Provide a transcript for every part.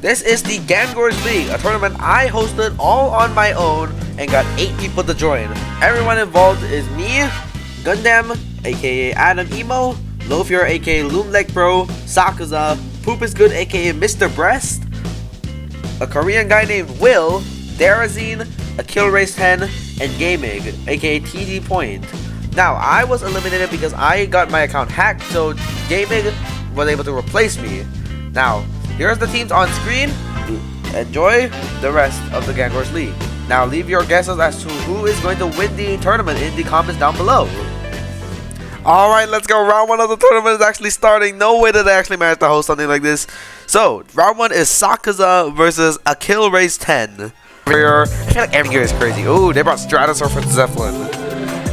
This is the Gorge League, a tournament I hosted all on my own and got 8 people to join. Everyone involved is me, Gundam, aka Adam Emo, Lofier, aka Loomleg Pro, Sakuza, Poop is Good, aka Mr. Breast, a Korean guy named Will, Darazine, a Kill Race 10, and Gaming, aka TD Point. Now, I was eliminated because I got my account hacked, so Gaming was able to replace me. Now, here's the teams on screen. Enjoy the rest of the Gorge League. Now, leave your guesses as to who is going to win the tournament in the comments down below. Alright, let's go. Round 1 of the tournament is actually starting. No way did I actually manage to host something like this. So, round 1 is Sakuza versus a Kill Race 10. I feel like every gear is crazy. Ooh, they brought Stratosaur for Zeppelin.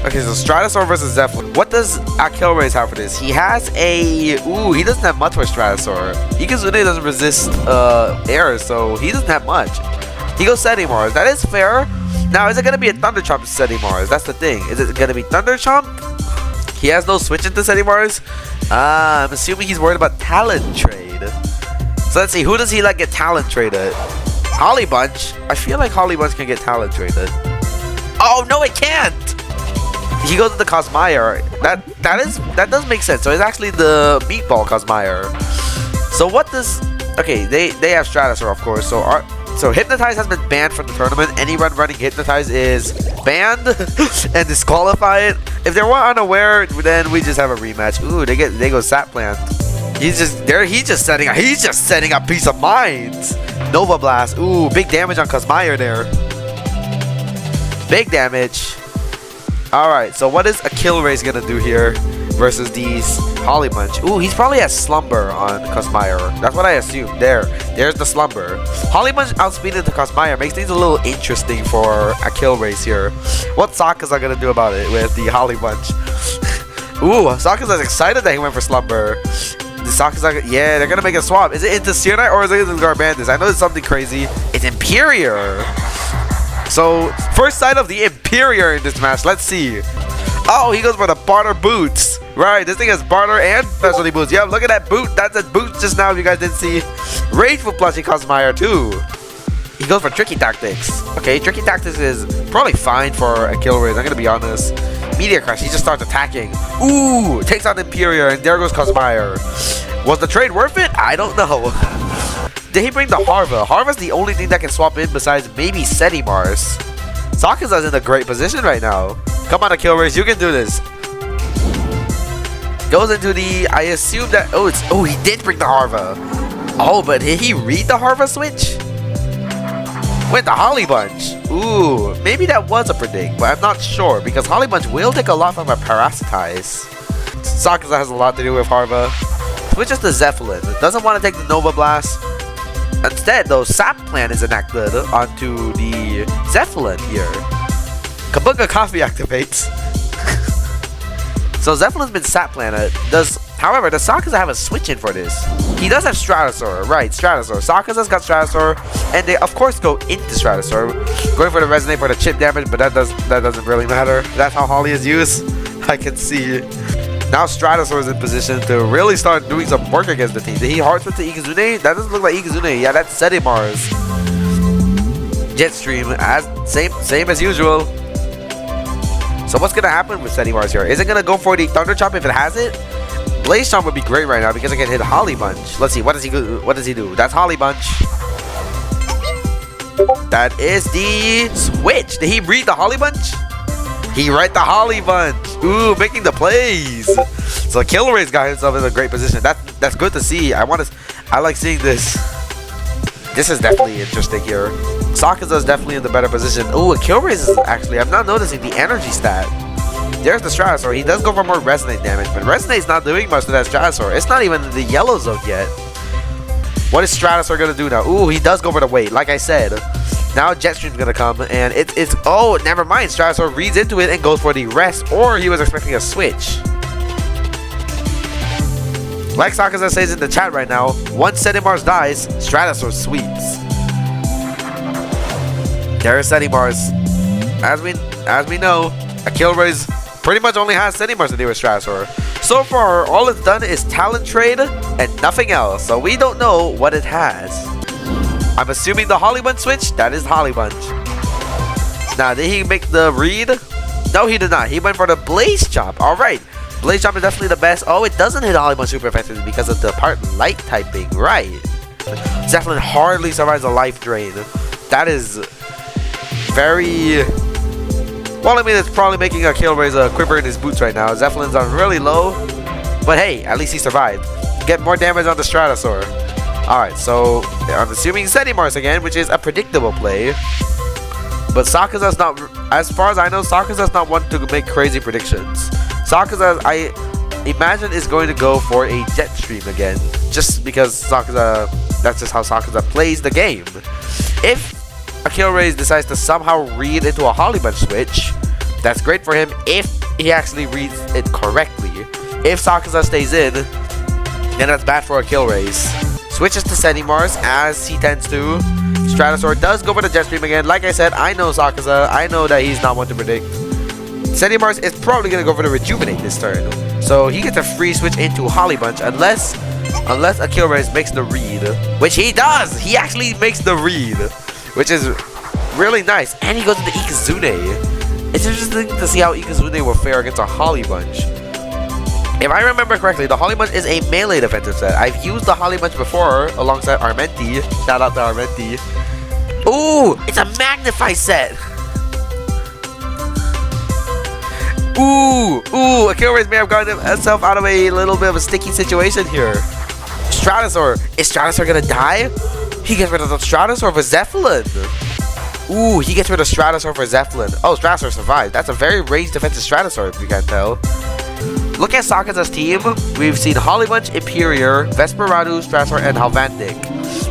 Okay, so Stratosaur versus Zeppelin. What does Kill Race have for this? He has a... Ooh, he doesn't have much for Stratosaur. Ikazune doesn't resist air, so he doesn't have much. He goes Seti Mars. That is fair. Now, is it going to be a Thunder Chomp Seti Mars? That's the thing. Is it going to be Thunder Chomp? He has no switch into Seti Mars. I'm assuming he's worried about talent trade. So let's see. Who does he like get talent traded? Holly Bunch. I feel like Holly Bunch can get talent traded. Oh, no, it can't. He goes to the Cosmire. That does make sense. So it's actually the Meatball Cosmire. So what does... Okay, they have Stratosaur, of course. So Hypnotize has been banned from the tournament. Anyone running Hypnotize is banned and disqualified. If they were unaware, then we just have a rematch. Ooh, they go Sap Plant. He's just setting up Peace of Minds. Nova Blast. Ooh, big damage on Cosmire there. Big damage. Alright, so what is a Kill Race gonna do here versus these Holly Bunch? Ooh, he's probably has Slumber on Cosmire. That's what I assume. There's the Slumber. Holly Bunch outspeeded the Cosmire makes things a little interesting for a Kill Race here. What Sakuza gonna do about it with the Holly Bunch? Ooh, Sakuza's excited that he went for Slumber. The Sakuza, yeah, they're gonna make a swap. Is it into Seer Knight or is it into Garbandis? I know it's something crazy. It's Imperior. So, first sight of the Imperior in this match. Let's see. Oh, he goes for the Barter Boots. Right, this thing has Barter and Specialty Boots. Yeah, look at that boot. That's a boot just now if you guys didn't see. Rageful Plushie Cosmire too. He goes for Tricky Tactics. Okay, Tricky Tactics is probably fine for a Kill Race. I'm going to be honest. Meteor Crush, he just starts attacking. Ooh, takes out Imperior and there goes Cosmire. Was the trade worth it? I don't know. Did he bring the Harva? Harva's the only thing that can swap in besides maybe Seti Mars. Sakuza's in a great position right now. Come on, a Kill Race, you can do this. Goes into the, I assume that, oh, he did bring the Harva. Oh, but did he read the Harva switch? Went the Holly Bunch. Ooh, maybe that was a predict, but I'm not sure because Holly Bunch will take a lot from a Parasitize. Sakuza has a lot to do with Harva. Switches to Zeppelin. Doesn't want to take the Nova Blast. Instead, though, Sap Plant is enacted onto the Zeppelin here. Kabunga Coffee activates. So Zeppelin's been Sap Planted. However, does Sakuza have a switch in for this? He does have Stratosaur, right? Stratosaur. Sakuza's got Stratosaur, and they of course go into Stratosaur, going for the Resonate for the chip damage, but that doesn't really matter. That's how Holly is used. I can see. Now Stratosaur is in position to really start doing some work against the team. Did he hard switch to Ikazune? That doesn't look like Ikazune. Yeah, that's Seti Mars. Jetstream, same as usual. So what's gonna happen with Seti Mars here? Is it gonna go for the Thunder Chomp if it has it? Blaze Chomp would be great right now because I can hit Holly Bunch. Let's see, what does he do? That's Holly Bunch. That is the switch. Did he read the Holly Bunch? He read the Holly Bunch. Ooh, making the plays. So Kill Race got himself in a great position. That's good to see. I like seeing this. This is definitely interesting here. Sakuza is definitely in the better position. Ooh, a Kill Race is actually, I'm not noticing the energy stat. There's the Stratosaur. He does go for more Resonate damage, but Resonate's not doing much to that Stratosaur. It's not even in the yellow zone yet. What is Stratosaur gonna do now? Ooh, he does go for the weight, like I said. Now Jetstream's gonna come, and it's oh, never mind. Stratosaur reads into it and goes for the rest, or he was expecting a switch. Like Sakuza says in the chat right now, once Seti Mars dies, Stratosaur sweeps. There is Seti Mars. As we know, a Kill Race pretty much only has Seti Mars to deal with Stratosaur. So far, all it's done is talent trade and nothing else, so we don't know what it has. I'm assuming the Holly Bunch switch. That is Holly Bunch. Now, did he make the read? No, he did not. He went for the Blaze Chop. Alright. Blaze Chop is definitely the best. Oh, it doesn't hit Holly Bunch super effectively because of the part light typing. Right. Zeppelin hardly survives a life drain. That is very... Well, I mean, it's probably making a Killraise a quiver in his boots right now. Zeppelin's on really low. But hey, at least he survived. Get more damage on the Stratosaur. Alright, so I'm assuming Zedimars again, which is a predictable play. But Sakaza's not, as far as I know, Sakaza's not one to make crazy predictions. Sakaza, I imagine, is going to go for a Jet Stream again. Just because Sakaza, that's just how Sakaza plays the game. If a Killraise decides to somehow read into a Holly Bunch switch, that's great for him if he actually reads it correctly. If Sakaza stays in, then that's bad for a Killraise. Switches to Zedimars as he tends to. Stratosaur does go for the Jet Stream again. Like I said, I know Sakaza. I know that he's not one to predict. Zedimars is probably going to go for the Rejuvenate this turn. So he gets a free switch into Holly Bunch unless a Killraise makes the read. Which he does! He actually makes the read. Which is really nice. And he goes into Ikazune. It's interesting to see how Ikazune will fare against a Holly Bunch. If I remember correctly, the Holly Bunch is a melee defensive set. I've used the Holly Bunch before alongside Armenti. Shout out to Armenti. Ooh, it's a Magnify set. Ooh, a Killraise may have gotten himself out of a little bit of a sticky situation here. Stratosaur. Is Stratosaur gonna die? He gets rid of the Stratosaur for Zeppelin. Ooh, he gets rid of Stratosaur for Zeppelin. Oh, Stratosaur survived. That's a very ranged defensive Stratosaur, if you can't tell. Look at Sakaza's team. We've seen Holly Bunch, Imperior, Vesperado, Stratosaur, and Halvantic.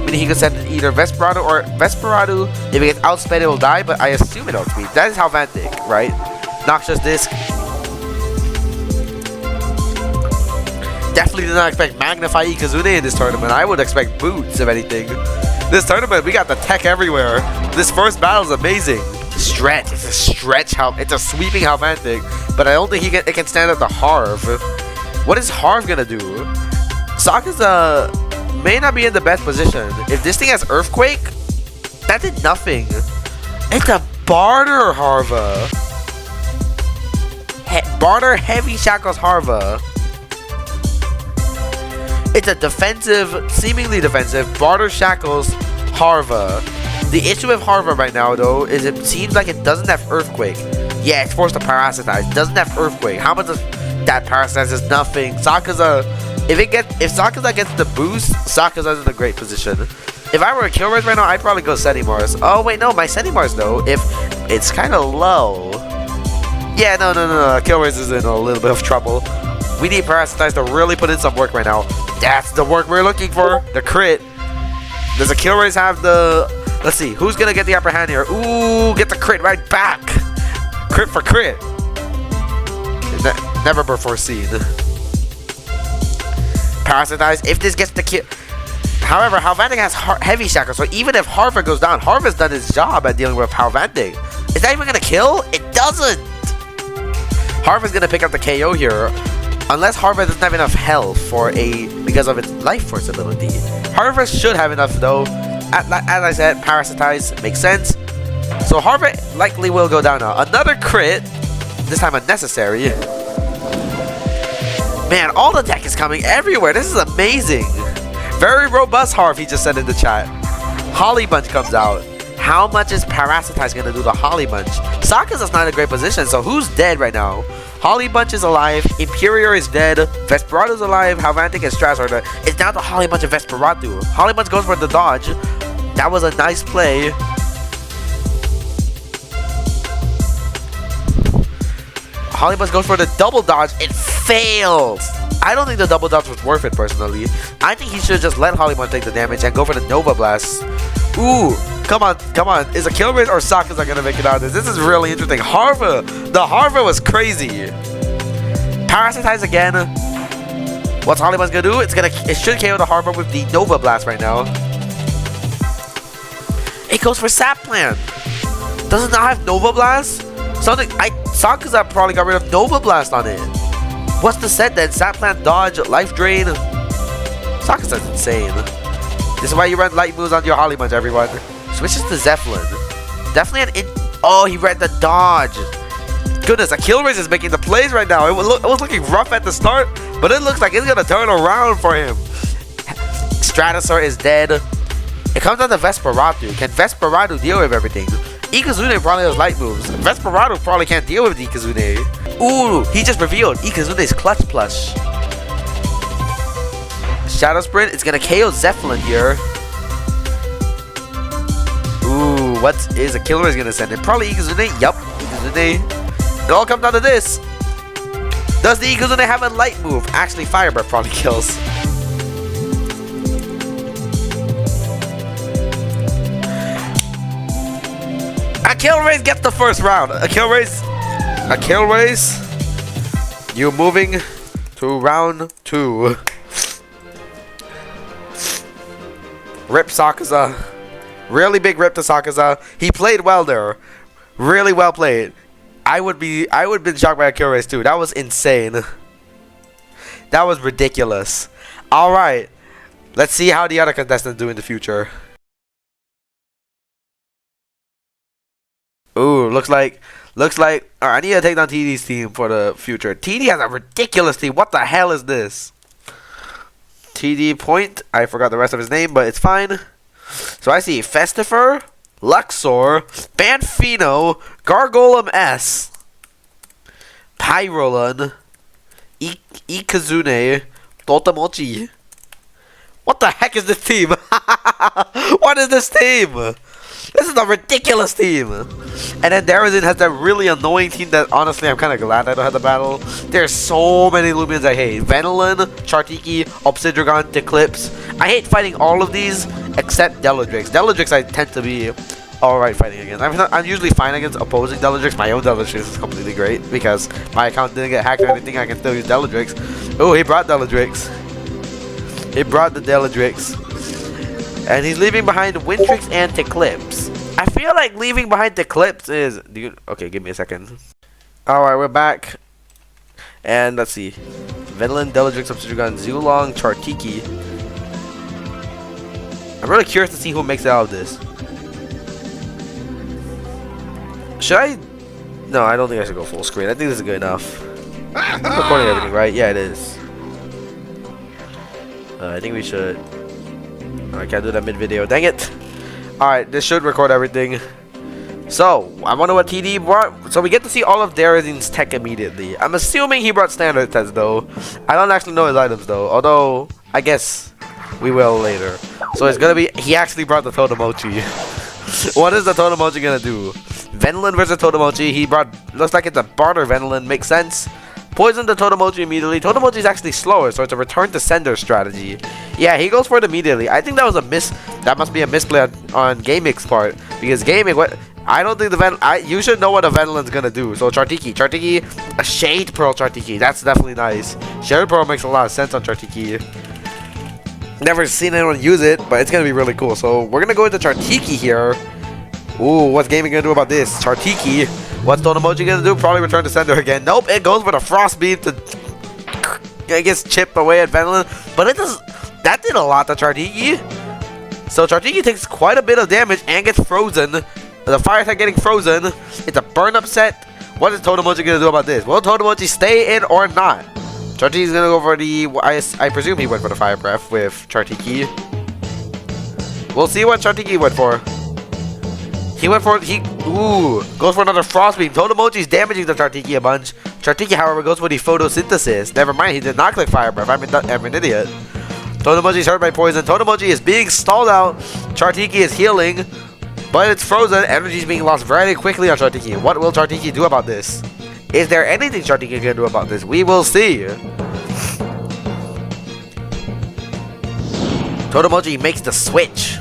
Meaning he could send either Vesperado or Vesperado. If he gets outsped, it will die, but I assume it outspeed. That is Halvantic, right? Noxious Disc. Definitely did not expect Magnify Ikazune in this tournament. I would expect Boots, if anything. This tournament, we got the tech everywhere. This first battle is amazing. Stretch. It's a stretch. It's a sweeping Halvantic. But I don't think it can stand up to Harv. What is Harv gonna do? Sakaza may not be in the best position. If this thing has Earthquake, that did nothing. It's a Barter Harva. Barter Heavy Shackles Harva. It's a defensive, seemingly defensive, Barter Shackles Harva. The issue with Harva right now, though, is it seems like it doesn't have Earthquake. Yeah, it's forced to Parasitize. Doesn't have Earthquake. How much does that Parasitize is nothing. Sakaza, if Sakaza gets the boost, Sakaza's in a great position. If I were a Killraise right now, I'd probably go Zedimars. Oh wait, no, my Zedimars though, if it's kind of low. Yeah, no. Killraise is in a little bit of trouble. We need Parasitize to really put in some work right now. That's the work we're looking for. The crit. Does a Killraise have the... Let's see. Who's going to get the upper hand here? Ooh, get the crit right back. Crit for crit. Never before seen. Parasitize. If this gets the kill... However, Halvantic has heavy shackle, so even if Harva goes down, Harva's done his job at dealing with Halvantic. Is that even going to kill? It doesn't. Harva's going to pick up the KO here. Unless Harva doesn't have enough health because of its Life Force ability. Harva should have enough though. As I said, Parasitize makes sense. So Harva likely will go down now. Another crit. This time unnecessary. Man, all the tech is coming everywhere. This is amazing. Very robust Harv, he just said in the chat. Holly Bunch comes out. How much is Parasitize going to do to Holly Bunch? Sakaza's not in a great position, so who's dead right now? Holly Bunch is alive, Imperior is dead, Vesperado's alive, Halvantic and Stratosaur are dead. It's down to Holly Bunch and Vesperado. Holly Bunch goes for the dodge. That was a nice play. Holly Bunch goes for the double dodge. It fails. I don't think the double dodge was worth it personally. I think he should just let Holly Bunch take the damage and go for the Nova Blast. Ooh. Come on. Is a Killraise or Sakaza gonna make it out of this? This is really interesting. Harva! The Harva was crazy. Parasitize again. What's Holly Bunch gonna do? It should KO the Harva with the Nova Blast right now. It goes for Sap Plant. Does it not have Nova Blast? Sakaza probably got rid of Nova Blast on it. What's the set then? Sap Plant, Dodge, Life Drain. Sakaza's insane. This is why you run light moves on your Holly Munch, everyone. Switches to Zeppelin. Definitely oh, he read the dodge. Goodness, Achilles is making the plays right now. It was looking rough at the start, but it looks like it's gonna turn around for him. Stratosaur is dead. It comes down to Vesperatu. Can Vesperatu deal with everything? Ikazune probably has light moves. Vesperatu probably can't deal with Ikazune. Ooh, he just revealed Ikazune's Clutch Plush. Shadow Sprint is gonna KO Zeppelin here. Ooh, what is Achilles gonna send it? Probably Ikazune. Yup, Ikazune. It all comes down to this. Does the Ikazune have a light move? Actually, Fire Breath probably kills. Achilles gets the first round. Achilles, you're moving to round 2. Rip Sakaza. Really big rip to Sakaza. He played well there. Really well played. I would have been shocked by Achilles too. That was insane. That was ridiculous. Alright. Let's see how the other contestants do in the future. Ooh, looks like alright, I need to take down TD's team for the future. TD has a ridiculous team. What the hell is this? TD Point. I forgot the rest of his name, but it's fine. So I see Festifer, Luxor, Banfino, Gargolem S, Pyrolan, Ikazune, Totamochi. What the heck is this team? What is this team? This is a ridiculous team. And then Darazin has that really annoying team that honestly I'm kind of glad I don't have to battle. There's so many Lumions I hate. Venilin, Chartiki, Obsidragon, Eclipse. I hate fighting all of these except Deladrix. Deladrix I tend to be alright fighting against. I'm usually fine against opposing Deladrix. My own Deladrix is completely great because my account didn't get hacked or anything. I can still use Deladrix. Oh, he brought Deladrix. He brought the Deladrix. And he's leaving behind Wintrix and Eclipse. I feel like leaving behind Eclipse is... Okay, give me a second. Alright, we're back. And let's see. Venilin, Deladrix, Obsidian, Zulong, Chartiki. I'm really curious to see who makes it out of this. Should I... No, I don't think I should go full screen. I think this is good enough. I'm recording everything, right? Yeah, it is. I think we should... I can't do that mid-video. Dang it! Alright, this should record everything. So, I wonder what TD brought. So we get to see all of Darazin's tech immediately. I'm assuming he brought standard tests though. I don't actually know his items though. Although, I guess we will later. So it's gonna be... He actually brought the Totemochi. What is the Totemochi gonna do? Venilin versus Totemochi. He brought... Looks like it's a barter Venilin. Makes sense. Poison the Totemochi immediately. Totemochi is actually slower, so it's a return to sender strategy. Yeah, he goes for it immediately. I think that was a miss. That must be a misplay on Gaming's part, because Gaming, what I don't think you should know what a Venilin's gonna do. So Chartiki, a Shade Pearl Chartiki. That's definitely nice. Shade Pearl makes a lot of sense on Chartiki. Never seen anyone use it, but it's gonna be really cool. So we're gonna go into Chartiki here. Ooh, what's Gaming gonna do about this? Chartiki. What's Totemochi gonna do? Probably return to sender again. Nope, it goes for the Frost Beam to, I guess, chip away at Venilin. But it does. That did a lot to Chartiki. So Chartiki takes quite a bit of damage and gets frozen. The fire attack getting frozen. It's a burn up set. What is Totemochi gonna do about this? Will Totemochi stay in or not? Chartiki's gonna go for the... I presume he went for the fire breath with Chartiki. We'll see what Chartiki went for. He went for... goes for another Frost Beam. Totemochi's damaging the Chartiki a bunch. Chartiki, however, goes for the Photosynthesis. Never mind, he did not click Fire Breath. I'm an idiot. Totemochi's hurt by poison. Totemochi is being stalled out. Chartiki is healing, but it's frozen. Energy is being lost very quickly on Chartiki. What will Chartiki do about this? Is there anything Chartiki can do about this? We will see. Totemochi makes the switch.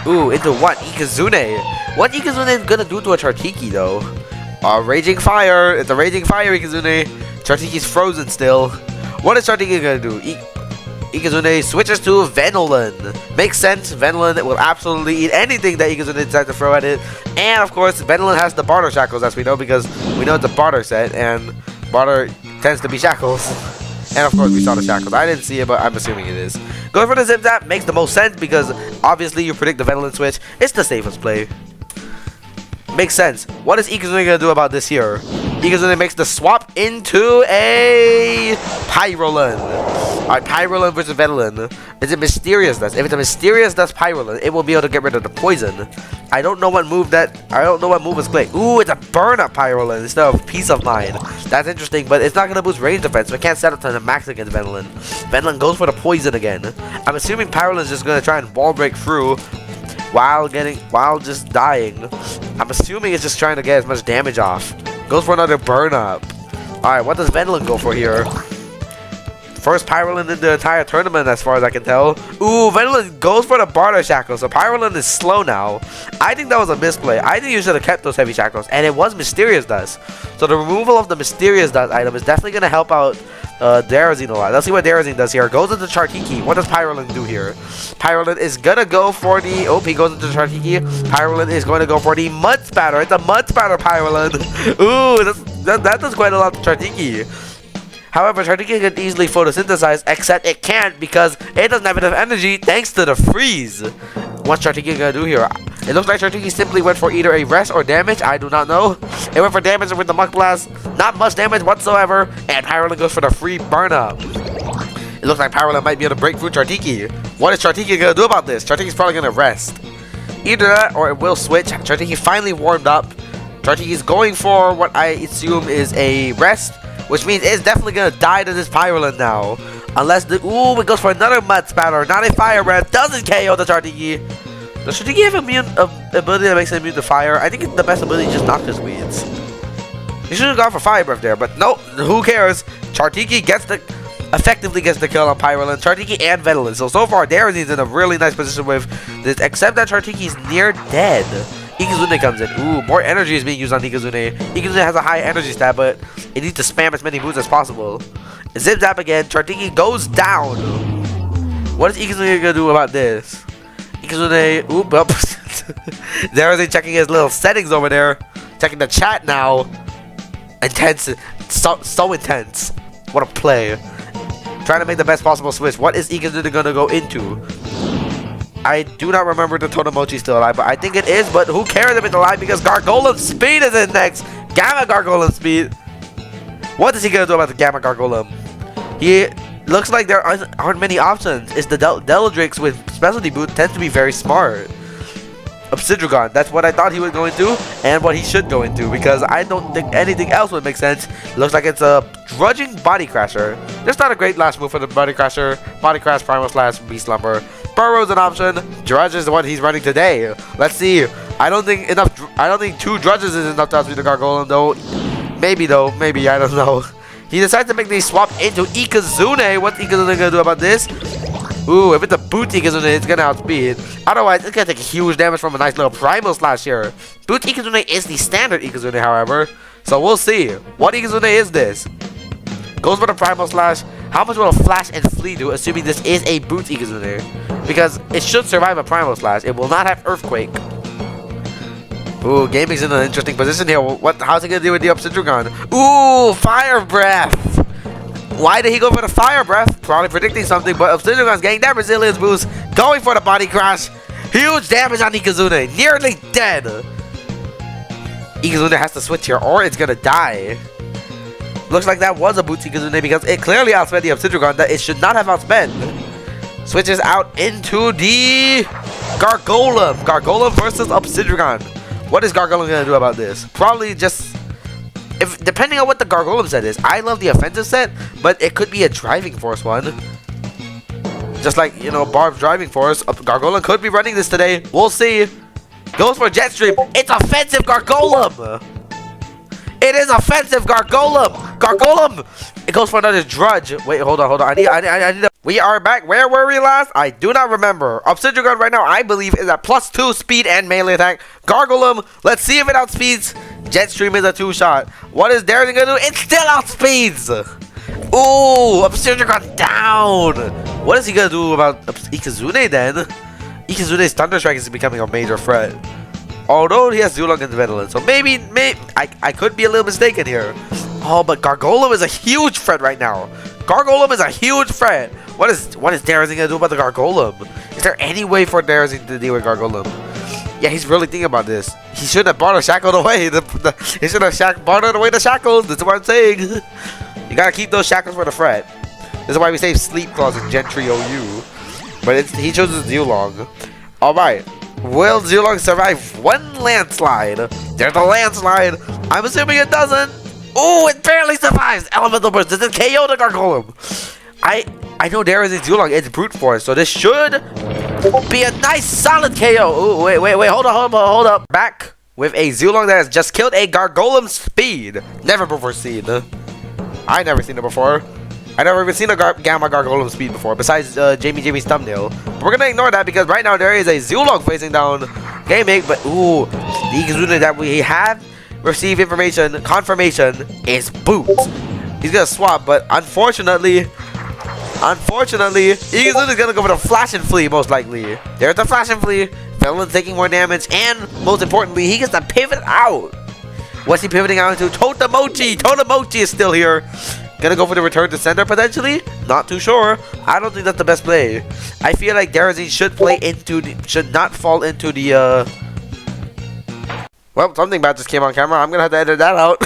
Ooh, into what? Ikazune. What Ikazune is gonna do to a Chartiki though? Raging Fire. It's a Raging Fire Ikazune. Chartiki's frozen still. What is Chartiki gonna do? Ikazune switches to Venilin. Makes sense. Venilin will absolutely eat anything that Ikazune decides to throw at it. And of course, Venilin has the barter shackles, as we know, because we know it's a barter set, and barter tends to be shackles. And of course, we saw the shackles. I didn't see it, but I'm assuming it is. Going for the Zip Zap makes the most sense because obviously you predict the Ventilin switch. It's the safest play. Makes sense. What is Ikazune gonna do about this here? Ikazune makes the swap into a Pyroland. Alright, Pyroland versus Ventilin. Is it Mysterious Dust? If it's a Mysterious Dust Pyroland, it will be able to get rid of the poison. I don't know what move is playing. Ooh, it's a burn up Pyroland instead of Peace of Mind. That's interesting, but it's not gonna boost range defense, so it can't set up to the max against Ventilin. Ventilin goes for the poison again. I'm assuming Pyroland is just gonna try and wall break through while just dying. I'm assuming it's just trying to get as much damage off. Goes for another burn up. Alright, what does Ventilin go for here? First Pyroland in the entire tournament as far as I can tell. Ooh, Ventilin goes for the Barter Shackle, so Pyroland is slow now. I think that was a misplay. I think you should have kept those heavy shackles, and it was Mysterious Dust. So the removal of the Mysterious Dust item is definitely going to help out Darazine a lot. Let's see what Darazine does here. Goes into Chartiki. What does Pyroland do here? Pyroland is going to go for the... Oh, he goes into Chartiki. Pyroland is going to go for the Mud Spatter. It's a Mud Spatter Pyroland. Ooh, that does quite a lot to Chartiki. However, Chartiki can easily photosynthesize, except it can't because it doesn't have enough energy thanks to the freeze. What's Chartiki gonna do here? It looks like Chartiki simply went for either a rest or damage. I do not know. It went for damage with the Muck Blast. Not much damage whatsoever. And Pyroland goes for the free burn up. It looks like Pyroland might be able to break through Chartiki. What is Chartiki gonna do about this? Chartiki's probably gonna rest. Either that or it will switch. Chartiki finally warmed up. Chartiki is going for what I assume is a rest, which means it's definitely going to die to this Pyroland now. Unless the... Ooh, it goes for another Mud Spatter. Not a Fire Breath. Doesn't KO the Chartiki. Does Chartiki have ability that makes it immune to fire? I think the best ability is just Noxious Weeds. You should have gone for Fire Breath there, but no. Who cares? Chartiki effectively gets the kill on Pyroland. Chartiki and Ventilin. So far, Darazine's in a really nice position with this, except that Chartiki's near dead. Ikazune comes in. Ooh, more energy is being used on Ikazune. Ikazune has a high energy stat, but it needs to spam as many moves as possible. Zip Zap again. Chartiki goes down. What is Ikazune gonna do about this? Ikazune, oop, up. Darazine checking his little settings over there. Checking the chat now. Intense. So intense. What a play. Trying to make the best possible switch. What is Ikazune gonna go into? I do not remember the Totemochi still alive, but I think it is. But who cares if it's alive because Gargolem Speed is in next. Gamma Gargolem Speed. What is he going to do about the Gamma Gargolem? He looks like there aren't many options. It's the Deladrix with Specialty Boot tends to be very smart. Obsidragon, that's what I thought he was going to and what he should go into because I don't think anything else would make sense. Looks like it's a Drudging Body Crasher. That's not a great last move for the Body Crasher. Body Crash, Primal Slash, Beast Slumber. Burrow's an option. Drudge is what he's running today. Let's see. I don't think 2 Drudges is enough to outspeed the Gargolem though. Maybe though. Maybe, I don't know. He decides to make the swap into Ikazune. What's Ikazune gonna do about this? Ooh, if it's a boot Ikazune, it's gonna outspeed. Otherwise, it's gonna take huge damage from a nice little Primal Slash here. Boot Ikazune is the standard Ikazune, however. So we'll see. What Ikazune is this? Goes for the Primal Slash. How much will a Flash and Flee do, assuming this is a boot Ikazune? Because it should survive a Primal Slash. It will not have Earthquake. Ooh, Gaming's in an interesting position here. How's he gonna deal with the Obsidragon? Ooh, Fire Breath! Why did he go for the Fire Breath? Probably predicting something, but Obsidragon's getting that resilience boost. Going for the Body Crash. Huge damage on Ikazune. Nearly dead. Ikazune has to switch here, or it's gonna die. Looks like that was a boot Ikazune because it clearly outspent the Obsidragon that it should not have outspent. Switches out into the Gargolem. Gargolem versus Obsidragon. What is Gargolem gonna do about this? Probably just... depending on what the Gargolem set is. I love the offensive set, but it could be a driving force one. Just like, you know, Barb's driving force. Gargolem could be running this today. We'll see. Goes for Jetstream. It's offensive Gargolem. It is offensive Gargolem. Gargolem. It goes for another Drudge. Wait, hold on. I need a... We are back. Where were we last? I do not remember. Obsidragon right now, I believe, is at +2 speed and melee attack. Gargolem, let's see if it outspeeds. Jetstream is a 2-shot. What is Darazine gonna do? It still outspeeds. Ooh, Obsidragon down. What is he gonna do about Ikazune then? Ikazune's Thunder Strike is becoming a major threat. Although he has Zulong and Ventilin, so maybe I could be a little mistaken here. Oh, but Gargolem is a huge threat right now. Gargolem is a huge threat. What is Darazin gonna do about the Gargolem? Is there any way for Darazin to deal with Gargolem? Yeah, he's really thinking about this. He shouldn't have brought a shackled away. He should have brought away the shackles. That's what I'm saying. You gotta keep those shackles for the fret. This is why we save Sleep Claws in Gentry OU. But he chooses Zulong. Alright. Will Zulong survive one landslide? There's a landslide. I'm assuming it doesn't. Oh, it barely survives. Elemental Burst. Does it KO the Gargolem? I know there is a Zulong. It's brute force, so this should be a nice solid KO. Ooh, wait. Hold up. Back with a Zulong that has just killed a Gargolem speed. Never before seen. I never seen it before. I never even seen a Gamma Gargolem speed before, besides Jamie's thumbnail. But we're gonna ignore that because right now there is a Zulong facing down Gaming, but ooh, the Ikazuna that we have received confirmation is Boot. He's gonna swap, but unfortunately, Ikazuna is gonna go for the Flash and Flee most likely. There's the Flash and Flee. Veteran's taking more damage, and most importantly, he gets to pivot out. What's he pivoting out into? Totemochi! Totemochi is still here. Gonna go for the return to center potentially? Not too sure. I don't think that's the best play. I feel like Darazin should not fall into the Well, something bad just came on camera. I'm gonna have to edit that out.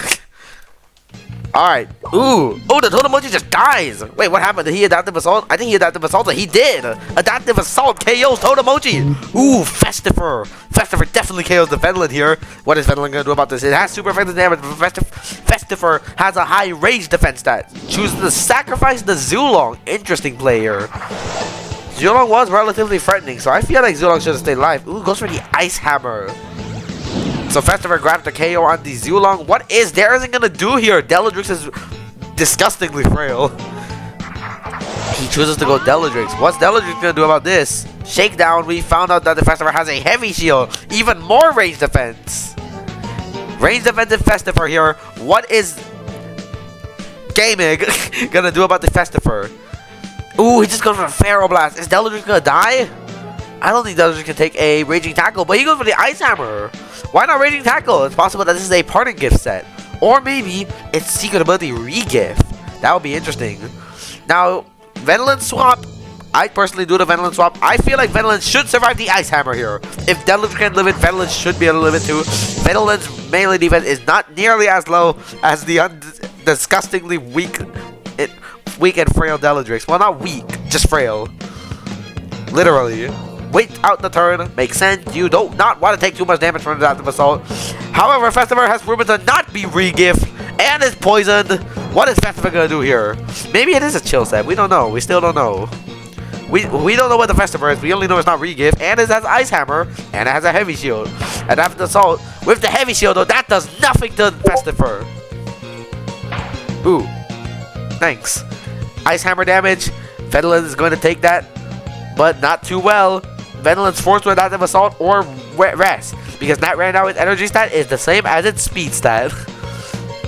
Alright. Ooh, the Totemochi just dies. Wait, what happened? Did he adaptive assault? I think he adaptive assaulted. He did. Adaptive assault KOs Totemochi. Ooh, Festifer. Festifer definitely KOs the Venlin here. What is Venlin gonna do about this? It has super effective damage, but Festifer has a high range defense stat. Chooses to sacrifice the Zulong. Interesting player. Zulong was relatively threatening, so I feel like Zulong should have stayed alive. Ooh, goes for the Ice Hammer. So Festiver grabs the KO on the Zulong. What is Darazin gonna do here? Deladrix is disgustingly frail. He chooses to go Deladrix. What's Deladrix gonna do about this? Shakedown, we found out that the Festiver has a heavy shield. Even more range defense. Range defensive Festiver here. What is Gaming gonna do about the Festiver? Ooh, he just goes for a Pharaoh Blast. Is Deladrix gonna die? I don't think Deladrix can take a Raging Tackle, but he goes for the Ice Hammer. Why not Raging Tackle? It's possible that this is a parting gift set. Or maybe it's secret ability re-gift. That would be interesting. Now, Venlin swap. I personally do the Venlin swap. I feel like Venlin should survive the Ice Hammer here. If Deladrix can live it, Venlin should be able to live it too. Venlin's melee defense is not nearly as low as the disgustingly weak and frail Deladrix. Well, not weak, just frail. Literally. Wait out the turn. Makes sense. You don't not want to take too much damage from adaptive assault. However, Festiver has proven to not be re-gift and is poisoned. What is Festiver gonna do here? Maybe it is a chill set. We don't know. We still don't know. We don't know what the Festiver is. We only know it's not re-gift, and it has Ice Hammer, and it has a heavy shield. Adaptive assault with the heavy shield though, that does nothing to Festiver. Ooh, thanks. Ice Hammer damage. Venlin is going to take that, but not too well. Venlin's forced to adaptive assault or rest, because that ran out with energy stat is the same as its speed stat.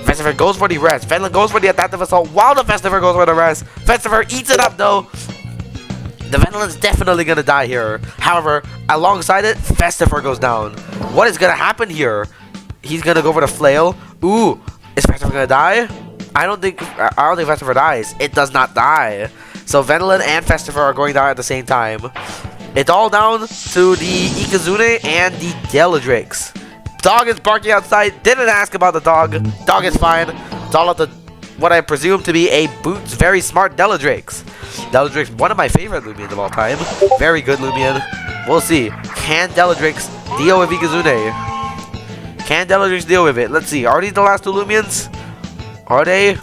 Festiver goes for the rest. Venlin goes for the adaptive assault while the Festiver goes for the rest. Festiver eats it up though. The Venlin's definitely gonna die here. However, alongside it, Festiver goes down. What is gonna happen here? He's gonna go for the flail. Ooh, is Festiver gonna die? I don't think Festiver dies. It does not die. So Venlin and Festiver are going down at the same time. It's all down to the Ikazune and the Deladrix. Dog is barking outside. Didn't ask about the dog. Dog is fine. It's all up to what I presume to be a Boots very smart Deladrix. Deladrix, one of my favorite Lumians of all time. Very good Lumian. We'll see. Can Deladrix deal with Ikazune? Can Deladrix deal with it? Let's see. Are these the last two Lumians? Are they?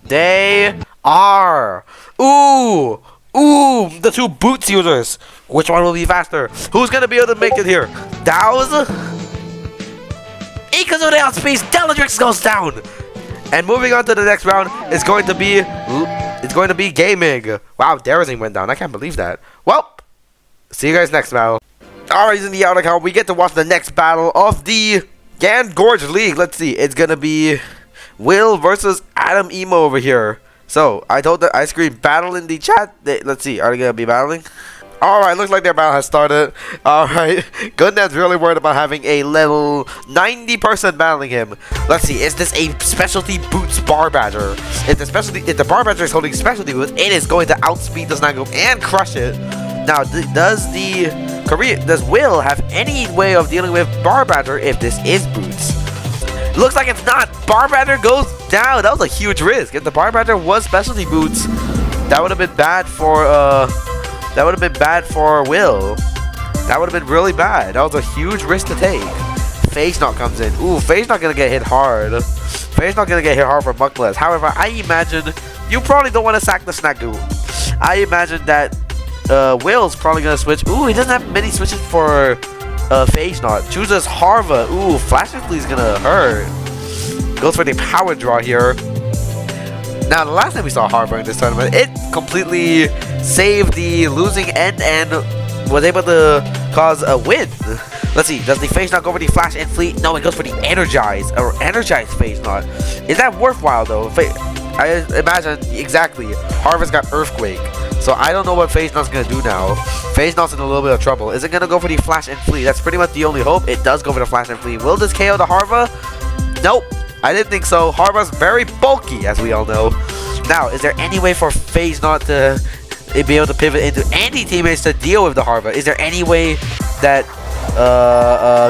They are. Ooh. Ooh, the two Boots users. Which one will be faster? Who's going to be able to make it here? Dows? Ikazune outspeeds. Deladrix goes down. And moving on to the next round is going to be Gaming. Wow, Darazin went down. I can't believe that. Well, see you guys next battle. Alright, in the out account, we get to watch the next battle of the Gorge League. Let's see. It's going to be Will versus Adam Emo over here. So, I screamed battle in the chat. Let's see. Are they going to be battling? Alright, looks like their battle has started. Alright, Gundam's really worried about having a level 90 person battling him. Let's see, is this a specialty boots bar badger? If the bar badger is holding specialty boots, it is going to outspeed the Snagoop and crush it. Now, does Will have any way of dealing with bar badger if this is boots? Looks like it's not. Bar badger goes down. That was a huge risk. If the bar badger was specialty boots, that would have been bad for Will. That would have been really bad. That was a huge risk to take. Phase Knot comes in. Ooh, Phase Knot gonna get hit hard. Phase Knot gonna get hit hard for Muckless. However, I imagine you probably don't want to sack the Snagoop. I imagine that Will's probably gonna switch. Ooh, he doesn't have many switches for Phase Knot. Chooses Harva. Ooh, Flash Flea is gonna hurt. Goes for the power draw here. Now, the last time we saw Harva in this tournament, it completely saved the losing end and was able to cause a win. Let's see, does the Phase Knot go for the Flash and Fleet? No, it goes for the Energize, or Energize Phase Knot. Is that worthwhile though? I imagine, exactly, Harva's got Earthquake. So I don't know what Phase Knot's gonna do now. Phase Knot's in a little bit of trouble. Is it gonna go for the Flash and Fleet? That's pretty much the only hope. It does go for the Flash and Fleet. Will this KO the Harva? Nope. I didn't think so. Harva's very bulky, as we all know. Now, is there any way for Phase Knot to be able to pivot into anti-teammates to deal with the Harva? Is there any way that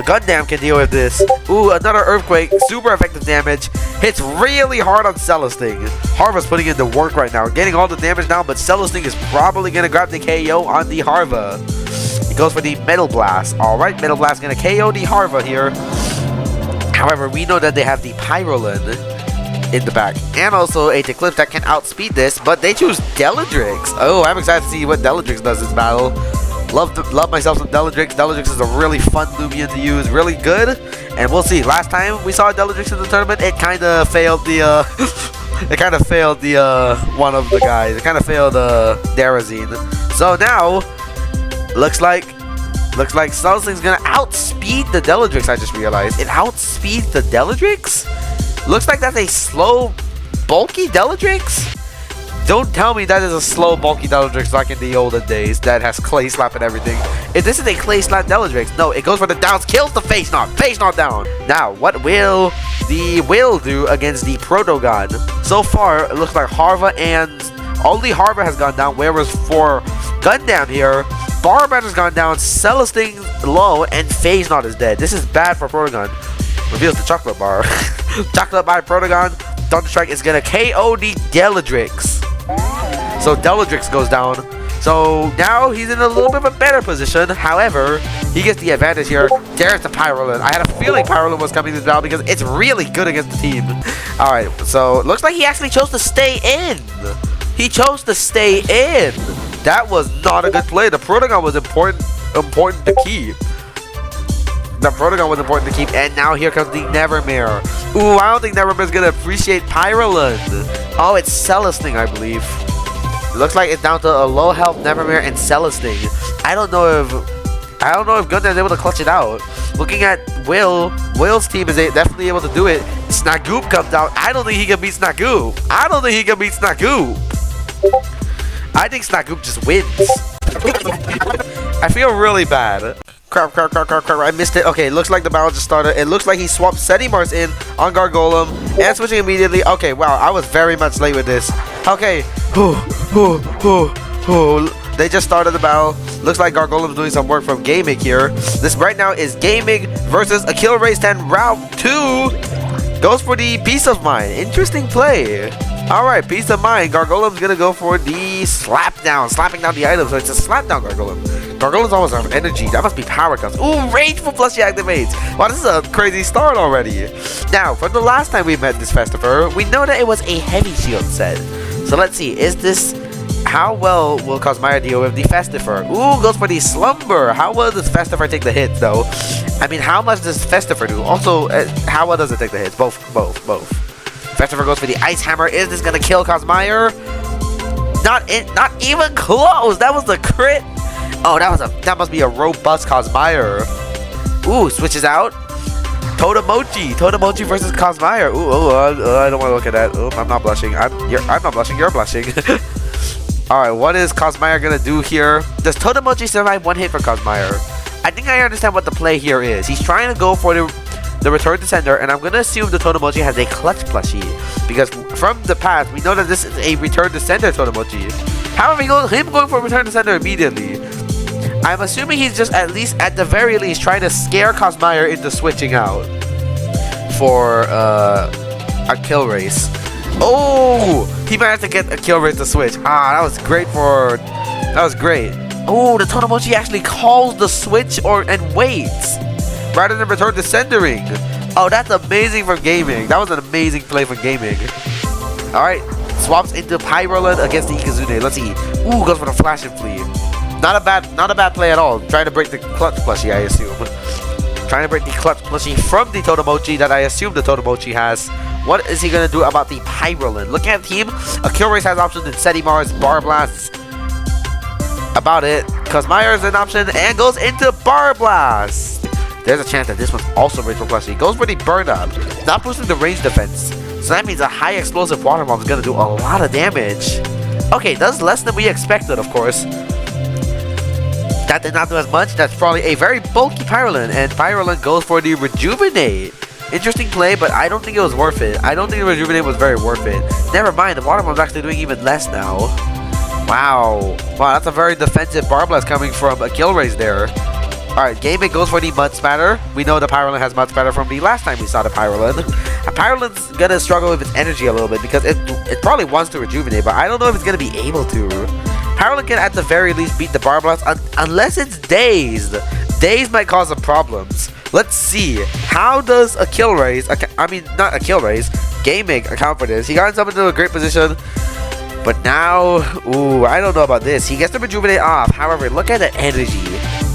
Gundam can deal with this? Ooh, another Earthquake. Super effective damage. Hits really hard on Celesting. Harva's putting in the work right now. Getting all the damage now, but Celesting is probably going to grab the KO on the Harva. He goes for the Metal Blast. Alright, Metal Blast going to KO the Harva here. However, we know that they have the Pyrolin in the back, and also a Eclipse that can outspeed this, but they choose Deladrix. Oh, I'm excited to see what Deladrix does this battle. Love myself some Deladrix. Deladrix is a really fun Nubian to use, really good, and we'll see. Last time we saw Deladrix in the tournament, it kind of failed the one of the guys. It kind of failed Darazine. So now looks like Celesting's gonna outspeed the Deladrix. I just realized it outspeeds the Deladrix. Looks like that's a slow, bulky Deladrix. Don't tell me that is a slow, bulky Deladrix like in the olden days that has Clay Slap and everything. If this is a Clay Slap Deladrix, no, it goes for the downs, kills the Phase Knot. Phase Knot down. Now, what will the Will do against the Protogon? So far, it looks like Harva and only Harva has gone down, whereas for Gundam here, Bar Badger's gone down, Celesting low, and Phase Knot is dead. This is bad for Protogon. Reveals the chocolate bar. Chocolate bar Protogon. Thunder Strike is gonna KO the Deladrix. So Deladrix goes down. So now he's in a little bit of a better position. However, he gets the advantage here. There's the Pyrolin. I had a feeling Pyrolin was coming to this battle because it's really good against the team. Alright, so it looks like he actually chose to stay in. He chose to stay in. That was not a good play. The Protogon was important to keep. The Protogon was important to keep, and now here comes the Nevermere. Ooh, I don't think Nevermere's gonna appreciate Pyrolin. Oh, it's Celesting, I believe. It looks like it's down to a low health Nevermere and Celesting. I don't know if Gundam is able to clutch it out. Looking at Will's team is definitely able to do it. Snagoop comes out. I don't think he can beat Snagoop. I think Snagoop just wins. I feel really bad. Crap, I missed it. Okay, looks like the battle just started. It looks like he swapped Sedimars in on Gargolem and switching immediately. Okay, wow, I was very much late with this. Okay, they just started the battle. Looks like Gargolem's doing some work from Gaming here. This right now is Gaming versus Akil Race 10 round 2. Goes for the Peace of Mind. Interesting play. Alright, Peace of Mind. Gargolem's gonna go for the slap down. Slapping down the item, so it's a slap down Gargolem. Gargolem's almost out of energy. That must be power comes. Ooh, Rageful plus she activates. Wow, this is a crazy start already. Now, from the last time we met this Festifer, we know that it was a heavy shield set. So let's see, how well will Cosmire deal with the Festifer? Ooh, goes for the Slumber. How well does Festifer take the hit, though? I mean, how much does Festifer do? Also, how well does it take the hits? Both. Festifer goes for the Ice Hammer. Is this gonna kill Cosmire? Not even close. That was the crit. Oh, that must be a robust Cosmire. Ooh, switches out. Totemochi versus Cosmire. Ooh, I don't want to look at that. Ooh, I'm not blushing. I'm not blushing. You're blushing. Alright, what is Cosmire gonna do here? Does Totemochi survive one hit for Cosmire? I think I understand what the play here is. He's trying to go for the return to sender, and I'm gonna assume the Totemochi has a clutch plushie, because from the past we know that this is a return to sender Totemochi. However, him going for return to sender immediately, I'm assuming he's just at the very least trying to scare Cosmire into switching out for a kill race. Oh, he managed to get a kill race to switch. That was great Oh, the Totemochi actually calls the switch and waits rather than return to sendering. Oh, that's amazing for gaming. That was an amazing play for gaming. Alright, swaps into Pyroland against the Ikazune. Let's see. Ooh, goes for the Flash and Flee. Not a bad play at all. Trying to break the clutch plushie, I assume. Trying to break the clutch plushie from the Totemochi that I assume the Totemochi has. What is he gonna do about the Pyroland? Looking at the team, a kill race has options in Setimars, Bar Blasts. About it. Cosmire is an option and goes into Bar Blast. There's a chance that this one's also ranged for plushie. Goes for the burn up, not boosting the range defense. So that means a high explosive water bomb is gonna do a lot of damage. Okay, does less than we expected, of course. That did not do as much. That's probably a very bulky Pyroland, and Pyroland goes for the Rejuvenate. Interesting play, but I don't think it was worth it. I don't think the Rejuvenate was very worth it. Never mind, the water bomb's actually doing even less now. Wow, that's a very defensive Bar Blast coming from a kill race there. Alright, Gaming goes for the Mud Spatter. We know the Pyroland has Mud Spatter from the last time we saw the Pyroland. Pyroland's gonna struggle with its energy a little bit because it probably wants to rejuvenate, but I don't know if it's gonna be able to. Pyroland can at the very least beat the Bar Blast unless it's dazed. Dazed might cause some problems. Let's see. How does a kill race, not a kill race, Gaming account for this? He got himself into a great position. But now, I don't know about this. He gets the Rejuvenate off. However, look at the energy.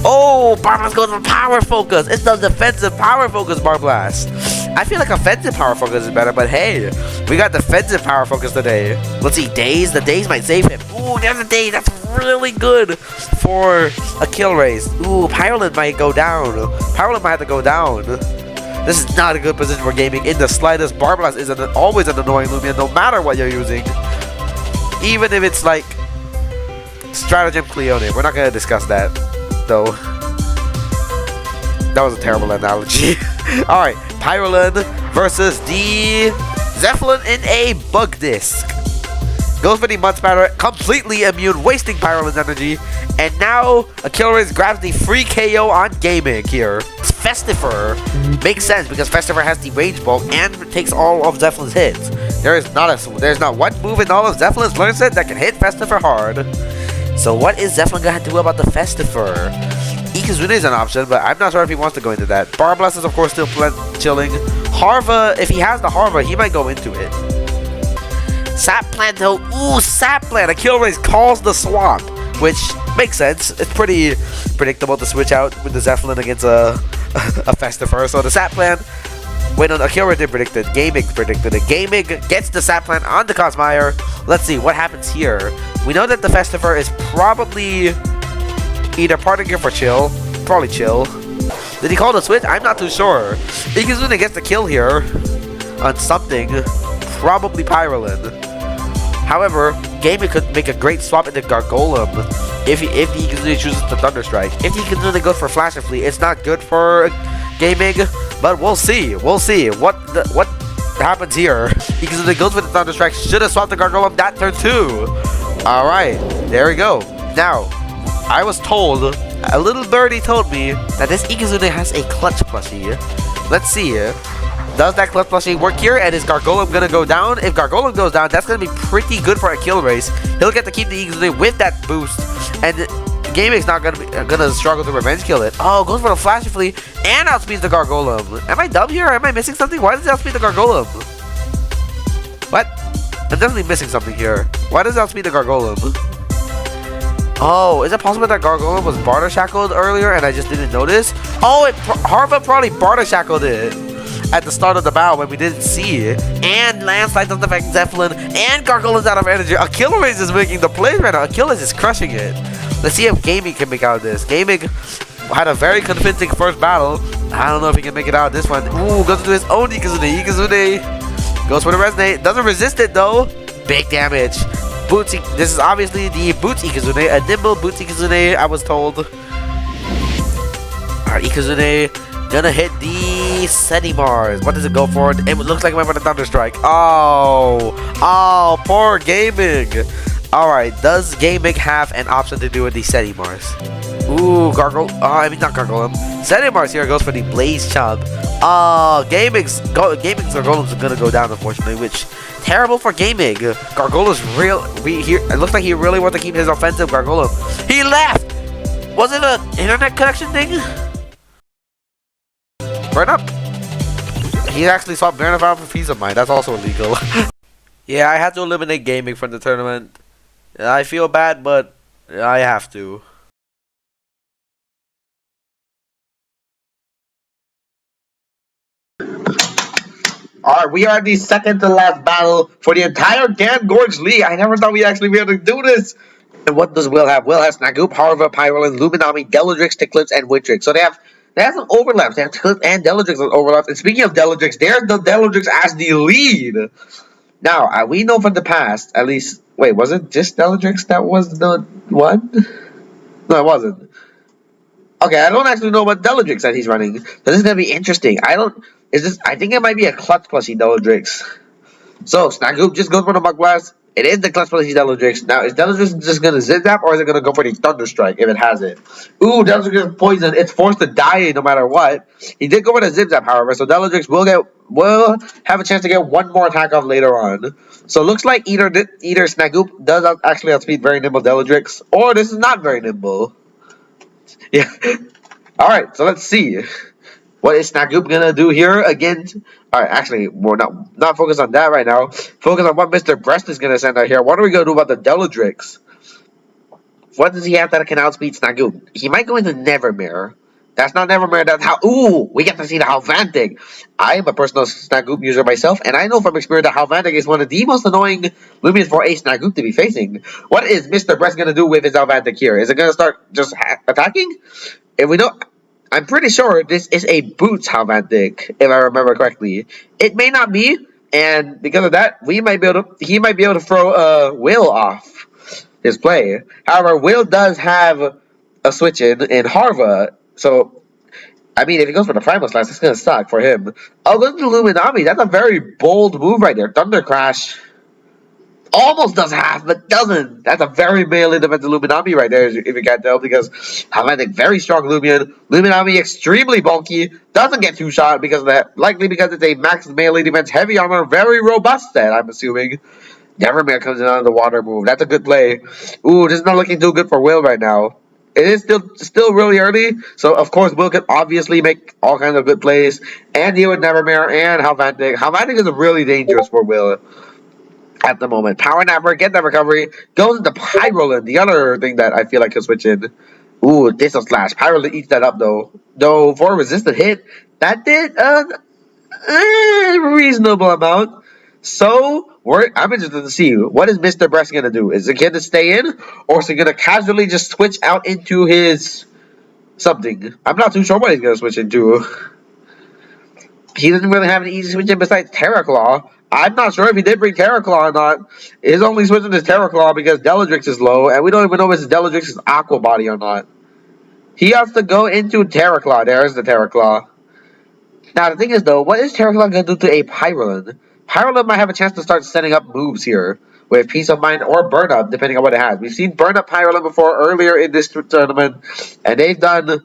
Oh, Bar Blast goes for Power Focus. It's the defensive Power Focus Bar Blast. I feel like offensive Power Focus is better, but hey, we got defensive Power Focus today. Let's see, Daze. The Daze might save him. Ooh, there's a Daze. That's really good for a kill race. Ooh, Pyroland might go down. Pyroland might have to go down. This is not a good position for Gaming in the slightest. Bar Blast is always an annoying Lumia, no matter what you're using. Even if it's like Stratagem Cleone. We're not going to discuss that, though. That was a terrible analogy. Alright, Pyroland versus the Zeppelin in a Bug Disc. Goes for the Mud Spatter, completely immune, wasting Pyroland's energy. And now, a kill race grabs the free KO on Gaming here. Festifer makes sense because Festifer has the range bulk and takes all of Zeppelin's hits. There's not one move in all of Zeppelin's learn set that can hit Festifer hard. So what is Zeppelin gonna do about the Festifer? Ikazune is an option, but I'm not sure if he wants to go into that. Bar Blast is of course still chilling. Harva, if he has the Harva, he might go into it. Sap Plant though, Sap Plant, a kill race calls the swap, which makes sense. It's pretty predictable to switch out with the Zeppelin against a Festifer. So the Sap Plant, wait, no, Akira did predict it. Gaming predicted it. Gaming gets the Sap Plant on the Cosmire. Let's see what happens here. We know that the Festifer is probably either parting here for chill, probably chill. Did he call the switch? I'm not too sure. Ikazune gets the kill here on something, probably Pyroland. However, Gaming could make a great swap into Gargolem if the Ikazune chooses to Thunder Strike. If the Ikazune goes for Flash and Flee, it's not good for Gaming, but we'll see. We'll see what happens here. Ikazune goes for the Thunder Strike. Should have swapped the Gargolem that turn too. All right, there we go. Now, I was told, a little birdie told me that this Ikazune has a clutch plushie. Let's see. Does that clutch plushie work here? And is Gargolem gonna go down? If Gargolem goes down, that's gonna be pretty good for a kill race. He'll get to keep the Ikazune with that boost, and Gaming's not gonna struggle to revenge kill it. Oh, goes for the Flash and Flee and outspeeds the Gargolem. Am I dumb here? Am I missing something? Why does it outspeed the Gargolem? What? I'm definitely missing something here. Why does it outspeed the Gargolem? Oh, is it possible that Gargolem was barter shackled earlier and I just didn't notice? Oh, Harva probably barter shackled it at the start of the battle when we didn't see it. And Landslide doesn't affect Zeppelin, and Gargole's out of energy. Achilles is making the plays right now. Achilles is crushing it. Let's see if Gaming can make out of this. Gaming had a very convincing first battle. I don't know if he can make it out of this one. Ooh, goes into his own Ikazune. Ikazune goes for the Resonate. Doesn't resist it though. Big damage. Boots. This is obviously the Boots Ikazune, a nimble Boots Ikazune, I was told. Alright, Ikazune gonna hit the Sedimars. What does it go for? It looks like it went for the Thunder Strike. Oh, poor Gaming. Alright, does Gaming have an option to do with the Sedimars? Ooh, not Gargoyle. Sedimars here goes for the Blaze Chub. Gaming's Gargoyle's gonna go down, unfortunately, which terrible for Gaming. Gargoyle's it looks like he really wants to keep his offensive Gargoyle. He left! Was it an internet connection thing? Burn up? He actually swapped Burn Up out for Peace of Mind. That's also illegal. Yeah, I had to eliminate Gaming from the tournament. I feel bad, but I have to. Alright, we are at the second to last battle for the entire Gorge League. I never thought we'd actually be able to do this. And what does Will have? Will has Snagoop, Harva, Pyrolin, Luminami, Deladrix, Ticklitz, and Wittrix. So they have some overlaps. They have Ticklitz and Deladrix on overlaps. And speaking of Deladrix, there's the Deladrix as the lead. Now, we know from the past, at least... Wait, was it just Deladrix that was the one? No, it wasn't. Okay, I don't actually know what Deladrix that he's running. So this is gonna be interesting. I think it might be a Clutch plushie Deladrix. So Snagoop just goes for the Mug Blast. It is the Clutch plushie Deladrix. Now is Deladrix just gonna Zip Zap or is it gonna go for the Thunder Strike if it has it? Ooh, Deladrix is poison. It's forced to die no matter what. He did go for the Zip Zap, however, so Deladrix will have a chance to get one more attack off later on. So it looks like either Snagoop does actually outspeed very nimble Deladrix, or this is not very nimble. Yeah. Alright, so let's see. What is Snagoop gonna do here again? Alright, actually, we're not focused on that right now. Focus on what Mr. Breast is gonna send out here. What are we gonna do about the Deladrix? What does he have that can outspeed Snagoop? He might go into Nevermere. That's not Nevermere, that's how... Ooh, we get to see the Halvantic. I am a personal Snagoop user myself, and I know from experience that Halvantic is one of the most annoying Lumions for a Snagoop to be facing. What is Mr. Breast gonna do with his Halvantic here? Is it gonna start just attacking? If we don't... I'm pretty sure this is a Boots Halvantic, if I remember correctly. It may not be, and because of that, he might be able to throw Will off his play. However, Will does have a switch in Harva, so I mean, if he goes for the Primal Slash, it's gonna suck for him. Oh, look at the Luminami. That's a very bold move right there. Thunder Crash. Almost does half, but doesn't. That's a very melee defensive Luminami right there, if you can't tell, because Halvantic, very strong Lumion. Luminami, extremely bulky, doesn't get two-shot because of that. Likely because it's a max melee defense, heavy armor, very robust set, I'm assuming. Nevermere comes in on the water move. That's a good play. Ooh, this is not looking too good for Will right now. It is still really early, so of course Will can obviously make all kinds of good plays and deal with Nevermere and Halvantic. Halvantic is really dangerous for Will at the moment. Power Napper, get that recovery, goes into Pyrolin, the other thing that I feel like could switch in. Ooh, Distal Slash. Pyrolin eats that up though. Though for a resisted hit, that did a reasonable amount. So I'm interested to see what is Mr. Breast gonna do. Is it gonna stay in, or is he gonna casually just switch out into his something? I'm not too sure what he's gonna switch into. He doesn't really have an easy switch in besides Terra Claw. I'm not sure if he did bring Terra Claw or not. His only switch in is Terra Claw because Deladrix is low, and we don't even know if it's Deladrix's Aqua Body or not. He has to go into Terra Claw. There's the Terra Claw. Now, the thing is, though, what is Terra Claw going to do to a Pyrolin? Pyrolin might have a chance to start setting up moves here with Peace of Mind or Burn Up, depending on what it has. We've seen Burn Up Pyrolin before earlier in this tournament, and they've done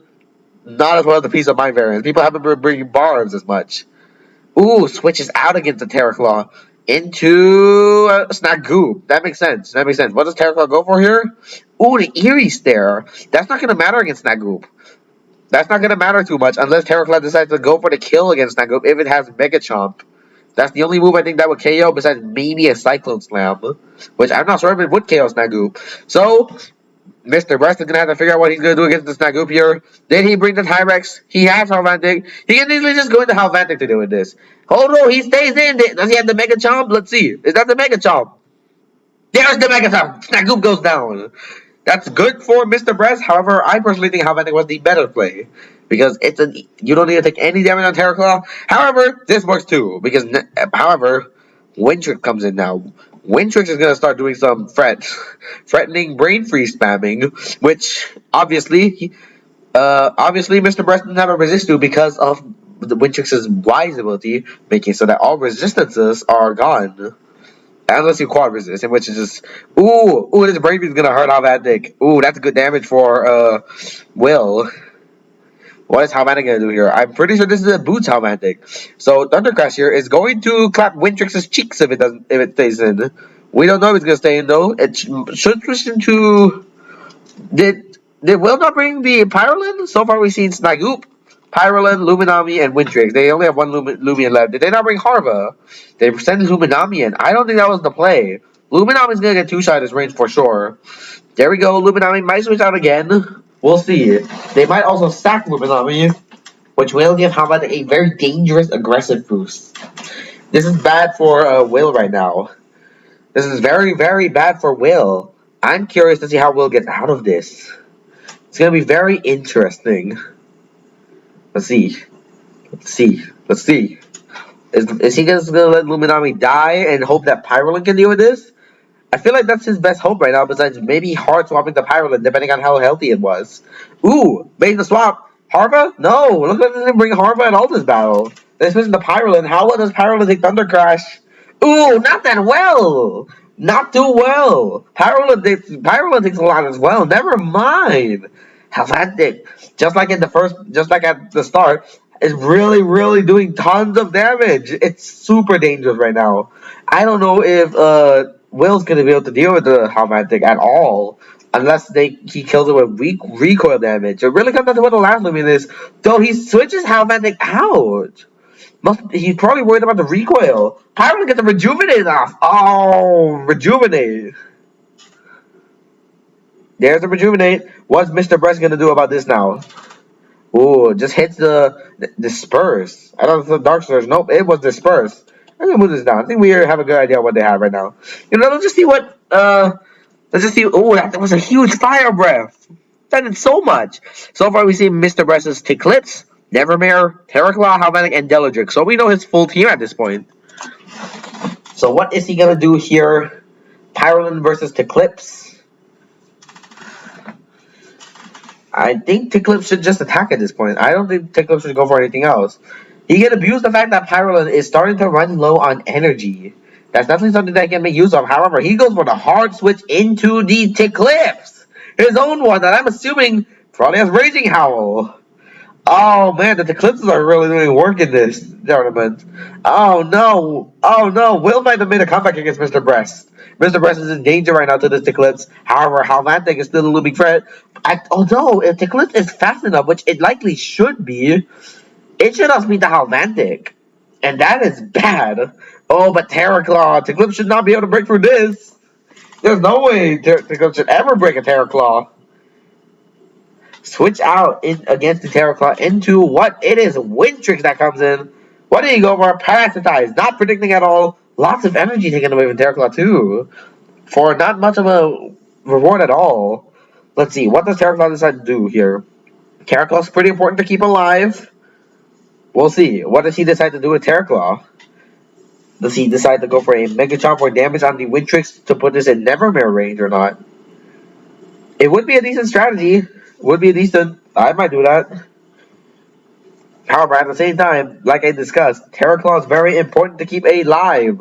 not as well as the Peace of Mind variants. People haven't been bringing barbs as much. Ooh, switches out against the Terra Claw into Snagoop. That makes sense. What does Terra Claw go for here? Ooh, the Eerie Stare. That's not going to matter against Snagoop. That's not going to matter too much unless Terra Claw decides to go for the kill against Snagoop if it has Mega Chomp. That's the only move I think that would KO besides maybe a Cyclone Slam, which I'm not sure if it would KO Snagoop. So, Mr. Breast is going to have to figure out what he's going to do against the Snagoop here. Did he bring the Tyrex? He has Halvantic. He can easily just go into Halvantic to do with this. Oh no, he stays in. Does he have the Mega Chomp? Let's see. Is that the Mega Chomp? There's the Mega Chomp. Snagoop goes down. That's good for Mr. Breast. However, I personally think Halvantic was the better play. Because you don't need to take any damage on Terra Claw. However, this works too. Because, however, Windtrick comes in now. Wintrix is gonna start doing some threatening brain freeze spamming, which obviously Mr. Breast doesn't have a resist to because of the Wintrix's wise ability, making so that all resistances are gone. Unless you quad resist, in which is just this brain freeze is gonna hurt Halvantic. Ooh, that's good damage for Will. What is Halvantic gonna do here? I'm pretty sure this is a boots Halvantic. So Thundercrash here is going to clap Wintrix's cheeks if it stays in. We don't know if it's gonna stay in though. It should switch into did Will not bring the Pyroland? So far we've seen Snagoop, Pyroland, Luminami, and Wintrix. They only have one Lumion left. Did they not bring Harva? They sent Luminami in. I don't think that was the play. Luminami's gonna get 2-shot this range for sure. There we go. Luminami might switch out again. We'll see. They might also sack Luminami, which will give Harva a very dangerous aggressive boost. This is bad for Will right now. This is very, very bad for Will. I'm curious to see how Will gets out of this. It's gonna be very interesting. Let's see. Is he just gonna let Luminami die and hope that Pyroland can deal with this? I feel like that's his best hope right now, besides maybe hard swapping to Pyroland, depending on how healthy it was. Ooh, made the swap. Harva? No, look like they didn't bring Harva at all this battle. They're switching to Pyroland. How well does Pyroland take Thunder Crash? Ooh, not that well. Not too well. Pyroland takes a lot as well. Never mind. Halvantic, just like at the start, is really, really doing tons of damage. It's super dangerous right now. I don't know if Will's gonna be able to deal with the Halvantic at all, unless he kills it with weak recoil damage. It really comes down to what the last Lumion is. Though he switches Halvantic out. He's probably worried about the recoil. Pyro gets the rejuvenate off. Oh, rejuvenate. There's the rejuvenate. What's Mr. Breast gonna do about this now? Ooh, just hits the disperse. I don't know if the Dark Surge. Nope, it was disperse. I'm gonna move this down. I think we have a good idea of what they have right now. Let's just see what let's just see. Oh, that was a huge fire breath. That did so much. So far we see Mr. Breast's Eclipse, Nevermere, Terraclaw, Halvantic, and Deladrick. So we know his full team at this point. So what is he gonna do here? Pyroland versus Eclipse. I think Eclipse should just attack at this point. I don't think Eclipse should go for anything else. He can abuse the fact that Pyroland is starting to run low on energy. That's definitely something that he can make use of. However, he goes for the hard switch into the Eclipse. His own one that I'm assuming probably has Raging Howl. Oh man, the Eclipses are really doing work in this tournament. Oh no. Will might have made a comeback against Mr. Breast. Mr. Breast is in danger right now to this Eclipse. However, Halvantic is still a looming threat. Although, if Eclipse is fast enough, which it likely should be, it should outspeed the Halvantic. And that is bad. Oh, but Terraclaw. Eclipse should not be able to break through this. There's no way Eclipse should ever break a Terraclaw. Switch out against the Terraclaw into what it is. Wintrix that comes in. What do you go for? Parasitize. Not predicting at all. Lots of energy taken away from Terraclaw too. For not much of a reward at all. Let's see. What does Terraclaw decide to do here? Terraclaw's pretty important to keep alive. We'll see. What does he decide to do with Terraclaw? Does he decide to go for a Mega Chomp or damage on the Wintrix to put this in Nevermere range or not? It would be a decent strategy. Would be decent. I might do that. However, at the same time, like I discussed, Terraclaw is very important to keep alive.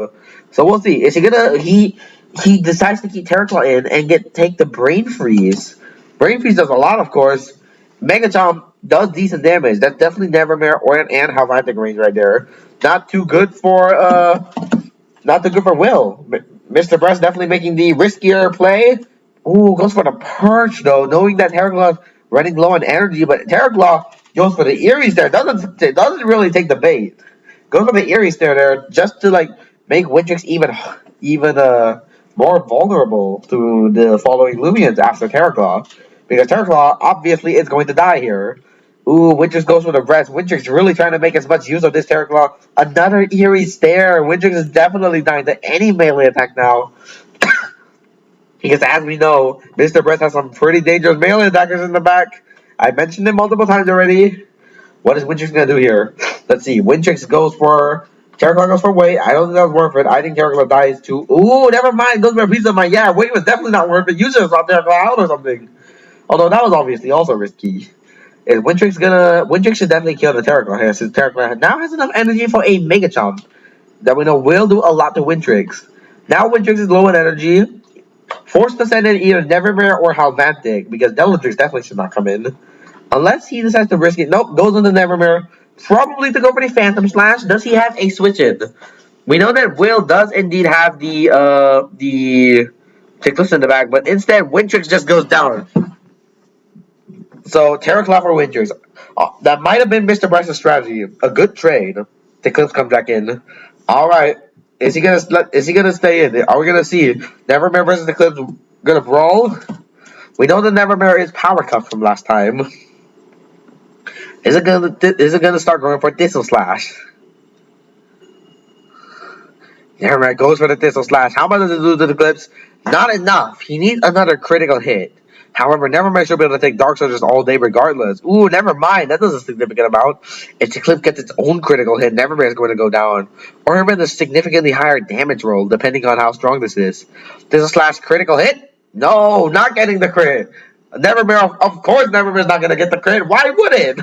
So we'll see. Is he gonna he decides to keep Terraclaw in and take the Brain Freeze. Brain Freeze does a lot, of course. Mega Chomp does decent damage. That's definitely Nevermere or an Halvantic range right there. Not too good for Will. Mr. Breast definitely making the riskier play. Ooh, goes for the Perch though, knowing that Terraclaw's running low on energy, but Terraclaw goes for the Eerie Stare. Doesn't really take the bait. Goes for the Eerie Stare there just to make Wintrix even more vulnerable to the following Lumions after Terraclaw. Because Terraclaw obviously is going to die here. Ooh, Wintrix goes for the breast. Wintrix really trying to make as much use of this Terraclaw. Another Eerie Stare. Wintrix is definitely dying to any melee attack now. Because as we know, Mr. Breast has some pretty dangerous melee attackers in the back. I mentioned it multiple times already. What is Wintrix going to do here? Let's see. Wintrix goes for Terraclaw goes for Wait. I don't think that was worth it. I think Terraclaw dies too. Ooh, never mind. Goes for a piece of my yeah. Wait was definitely not worth it. You should have thought Terraclaw out or something. Although that was obviously also risky. Is Wintrix should definitely kill the Terraclaw here since Terraclaw now has enough energy for a Mega Chomp that we know will do a lot to Wintrix. Now Wintrix is low in energy. Forced to send in either Nevermare or Halvantic because Deladrix definitely should not come in. Unless he decides to risk it. Nope, goes into Nevermare. Probably to go for the Phantom Slash. Does he have a switch in? We know that Will does indeed have the Tickless in the back, but instead Wintrix just goes down. So Terraclaw for Wintrix. That might have been Mr. Bryce's strategy. A good trade. Tickless comes back in. Alright. Is he gonna stay in? Are we gonna see Nevermare versus Eclipse gonna brawl? We know that Nevermare is power cut from last time. Is it gonna start going for Thistle Slash? Nevermare goes for the Thistle Slash. How much does it do to the Eclipse? Not enough. He needs another critical hit. However, Nevermare should be able to take Dark Soldiers all day regardless. Ooh, never mind. That does a significant amount. If the Eclipse gets its own critical hit, Nevermare is going to go down. Or even a significantly higher damage roll, depending on how strong this is. Thistle Slash critical hit? No, not getting the crit. Nevermare, of course Nevermare is not going to get the crit. Why would it?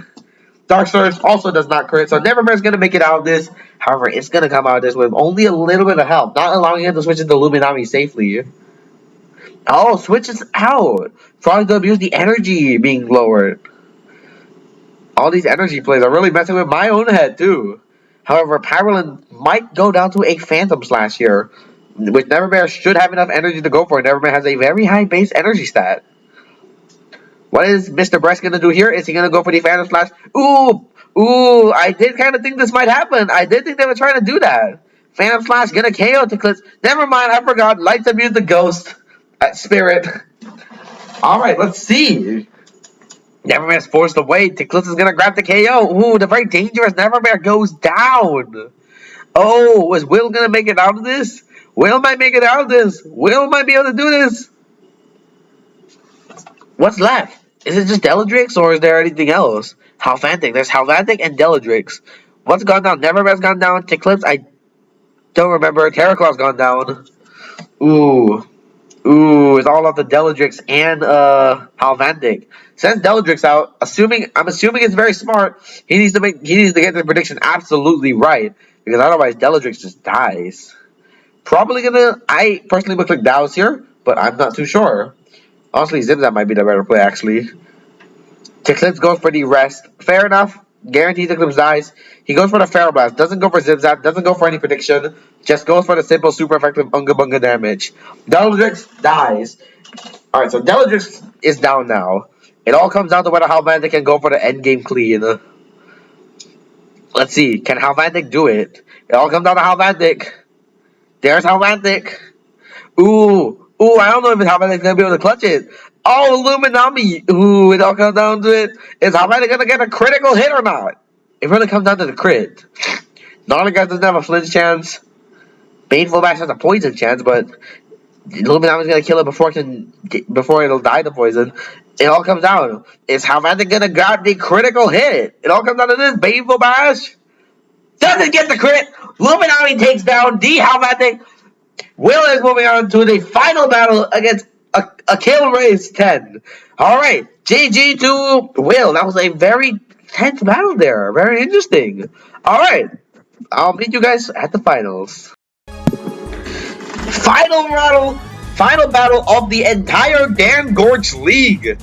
Dark Surge also does not crit, so Nevermare is going to make it out of this. However, it's going to come out of this with only a little bit of help, not allowing him to switch into Luminami safely. Oh, switches out. Trying to abuse the energy being lowered. All these energy plays are really messing with my own head, too. However, Pyrolin might go down to a Phantom Slash here, which Nevermare should have enough energy to go for. Nevermare has a very high base energy stat. What is Mr. Bryce going to do here? Is he going to go for the Phantom Slash? Ooh, I did kind of think this might happen. I did think they were trying to do that. Phantom Slash going to KO Tickless. Never mind, I forgot. Lights abuse the ghost. Spirit. Alright, let's see. Nevermare's forced away. Tickless is going to grab the KO. Ooh, the very dangerous Nevermare goes down. Oh, is Will going to make it out of this? Will might make it out of this. Will might be able to do this. What's left? Is it just Deladrix or is there anything else? Halvantic. There's Halvantic and Deladrix. What's gone down? Nevermare's gone down. Tickless, I don't remember. Terraclaw's gone down. Ooh, it's all off the Deladrix and Halvantic. Sends Deladrix out. I'm assuming it's very smart. He needs to get the prediction absolutely right. Because otherwise Deladrix just dies. I personally would click Dows here, but I'm not too sure. Honestly, Zipzap might be the better play, actually. Tickless goes for the rest. Fair enough. Guaranteed Eclipse dies. He goes for the Feral Blast. Doesn't go for Zipzap. Doesn't go for any prediction. Just goes for the simple, super effective Unga Bunga damage. Deladrix dies. Alright, so Deladrix is down now. It all comes down to whether Halvantic can go for the endgame clean. Let's see. Can Halvantic do it? It all comes down to Halvantic. There's Halvantic. Ooh, I don't know if Halvantic's going to be able to clutch it. Oh, Luminami. Ooh, it all comes down to it. Is Halvantic going to get a critical hit or not? It really comes down to the crit. Nargath doesn't have a flinch chance. Baneful Bash has a poison chance, but Luminami's going to kill it before it'll die to poison. It all comes down. Is Halvantic going to get the critical hit? It all comes down to this. Baneful Bash doesn't get the crit. Luminami takes down the Halvantic. Will is moving on to the final battle against a kill race 10. Alright, GG to Will. That was a very tense battle there. Very interesting. Alright, I'll meet you guys at the finals. Final battle of the entire Dan Gorge League.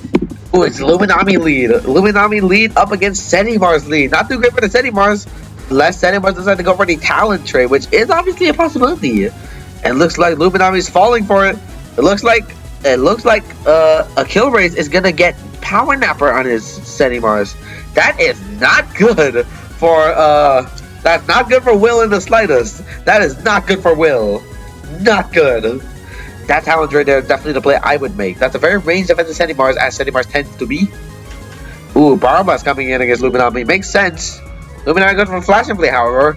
Ooh, it's Luminami lead. Luminami lead up against Senimar's lead. Not too great for the Senimars. Unless Senimars decide to go for the talent trade, which is obviously a possibility. And looks like Luminami's falling for it. It looks like a kill race is gonna get Power Napper on his Senimars. That is not good for that's not good for Will in the slightest. That is not good for Will. Not good. That talent right there is definitely the play I would make. That's a very ranged defensive Senimars, as Senimars tends to be. Ooh, Barba's coming in against Luminami. Makes sense. Luminami goes for Flash and Play, however.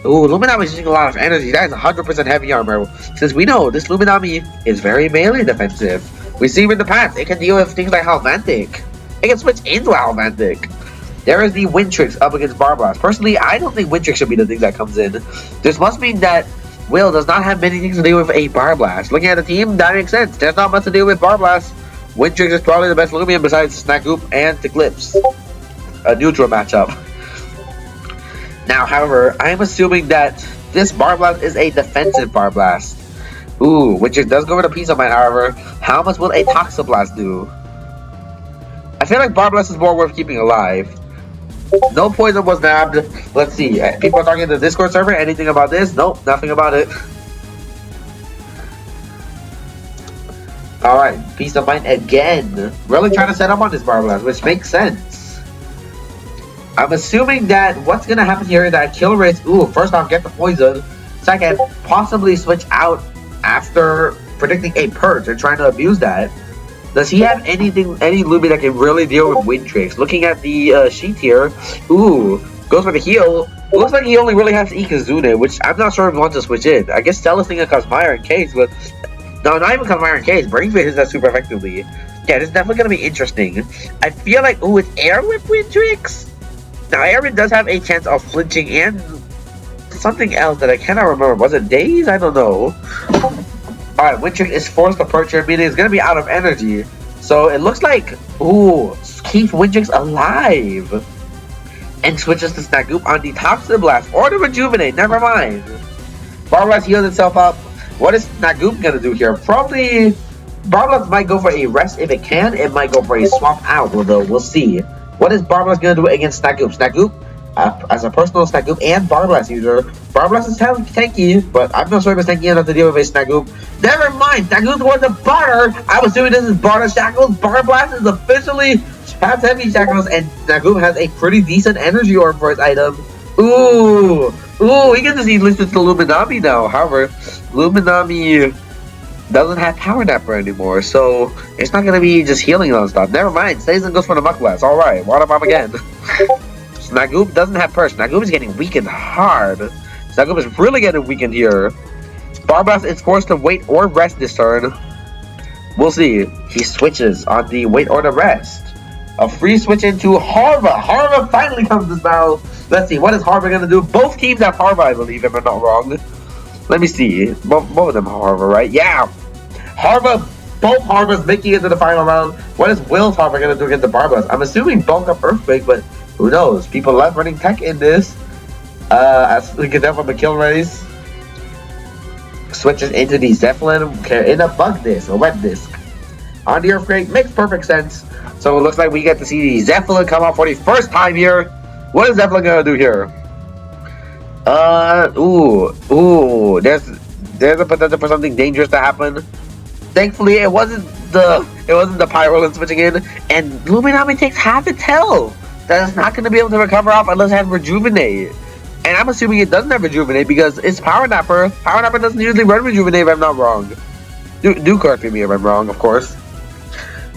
Ooh, Luminami is using a lot of energy. That is 100% heavy armor. Since we know this Luminami is very melee defensive. We see in the past, it can deal with things like Halvantic. It can switch into Halvantic. There is the Wintrix up against Barblast. Personally, I don't think Wintrix should be the thing that comes in. This must mean that Will does not have many things to do with a Barblast. Looking at the team, that makes sense. There's not much to do with Barblast. Wintrix is probably the best Lumion besides Snagoop and Eclipse. A neutral matchup. Now, however, I'm assuming that this Barblast is a defensive Barblast. Ooh, Wintrix does go with a piece of mine, however. How much will a Toxablast do? I feel like Barblast is more worth keeping alive. No poison was nabbed. Let's see. People are talking to the Discord server. Anything about this? Nope, nothing about it. Alright, Peace of Mind again. Really trying to set up on this Barblast, which makes sense. I'm assuming that what's going to happen here is that kill rates, ooh, first off, get the poison. Second, possibly switch out after predicting a purge and trying to abuse that. Does he have any Lumi that can really deal with Wintrix? Looking at the sheet here, ooh, goes for the heal. It looks like he only really has Ikazune, which I'm not sure if he wants to switch in. I guess Celestine and Cosmire in case, but no, not even Cosmire in case. Brain Fit hits that super effectively. Yeah, this is definitely going to be interesting. I feel like, ooh, it's Air Whip Wintrix? Now, Aaron does have a chance of flinching and something else that I cannot remember. Was it Daze? I don't know. Alright, Wintrix is forced to purchase, meaning it's going to be out of energy. So it looks like, ooh, keeps Wintrix alive. And switches to Snagoop on the Toxablast or the Rejuvenate, never mind. Barblast heals itself up. What is Snagoop going to do here? Probably, Barblast might go for a rest if it can. It might go for a swap out, although we'll see. What is Barblast going to do against Snagoop? Snagoop, as a personal Snagoop and Barblast user, Barblast is tanky, but I'm not sure if it's tanky enough to deal with a Snagoop. Never mind, Snagoop was a barter. I was doing this as barter shackles. Barblast is officially has heavy shackles, and Snagoop has a pretty decent energy orb for his item. Ooh, he gets to see listed to Luminami now. However, Luminami doesn't have Power Napper anymore, so it's not gonna be just healing on stuff. Never mind, stays and goes for the Muck Blast. Alright, Water Bomb again. Snagoop doesn't have Purse. Snagoop is getting weakened hard. Snagoop is really getting weakened here. Barblast is forced to wait or rest this turn. We'll see. He switches on the wait or the rest. A free switch into Harva. Harva finally comes to this battle. Let's see, what is Harva gonna do? Both teams have Harva, I believe, if I'm not wrong. Let me see. Both of them are Harva, right? Yeah. Harva, both Harvas making it to the final round. What is Will's Harva going to do against the Barblast? I'm assuming bulk up Earthquake, but who knows? People love running tech in this. As we can tell from the kill race. Switches into the Zeppelin in a bug disc, a wet disc. On the Earthquake, makes perfect sense. So it looks like we get to see the Zeppelin come out for the first time here. What is Zeppelin going to do here? There's a potential for something dangerous to happen. Thankfully, it wasn't the Pyroland switching in, and Luminami takes half its health. That is not going to be able to recover off unless it has Rejuvenate. And I'm assuming it doesn't have Rejuvenate because it's Power Napper. Power Napper doesn't usually run Rejuvenate if I'm not wrong. Do correct me if I'm wrong, of course.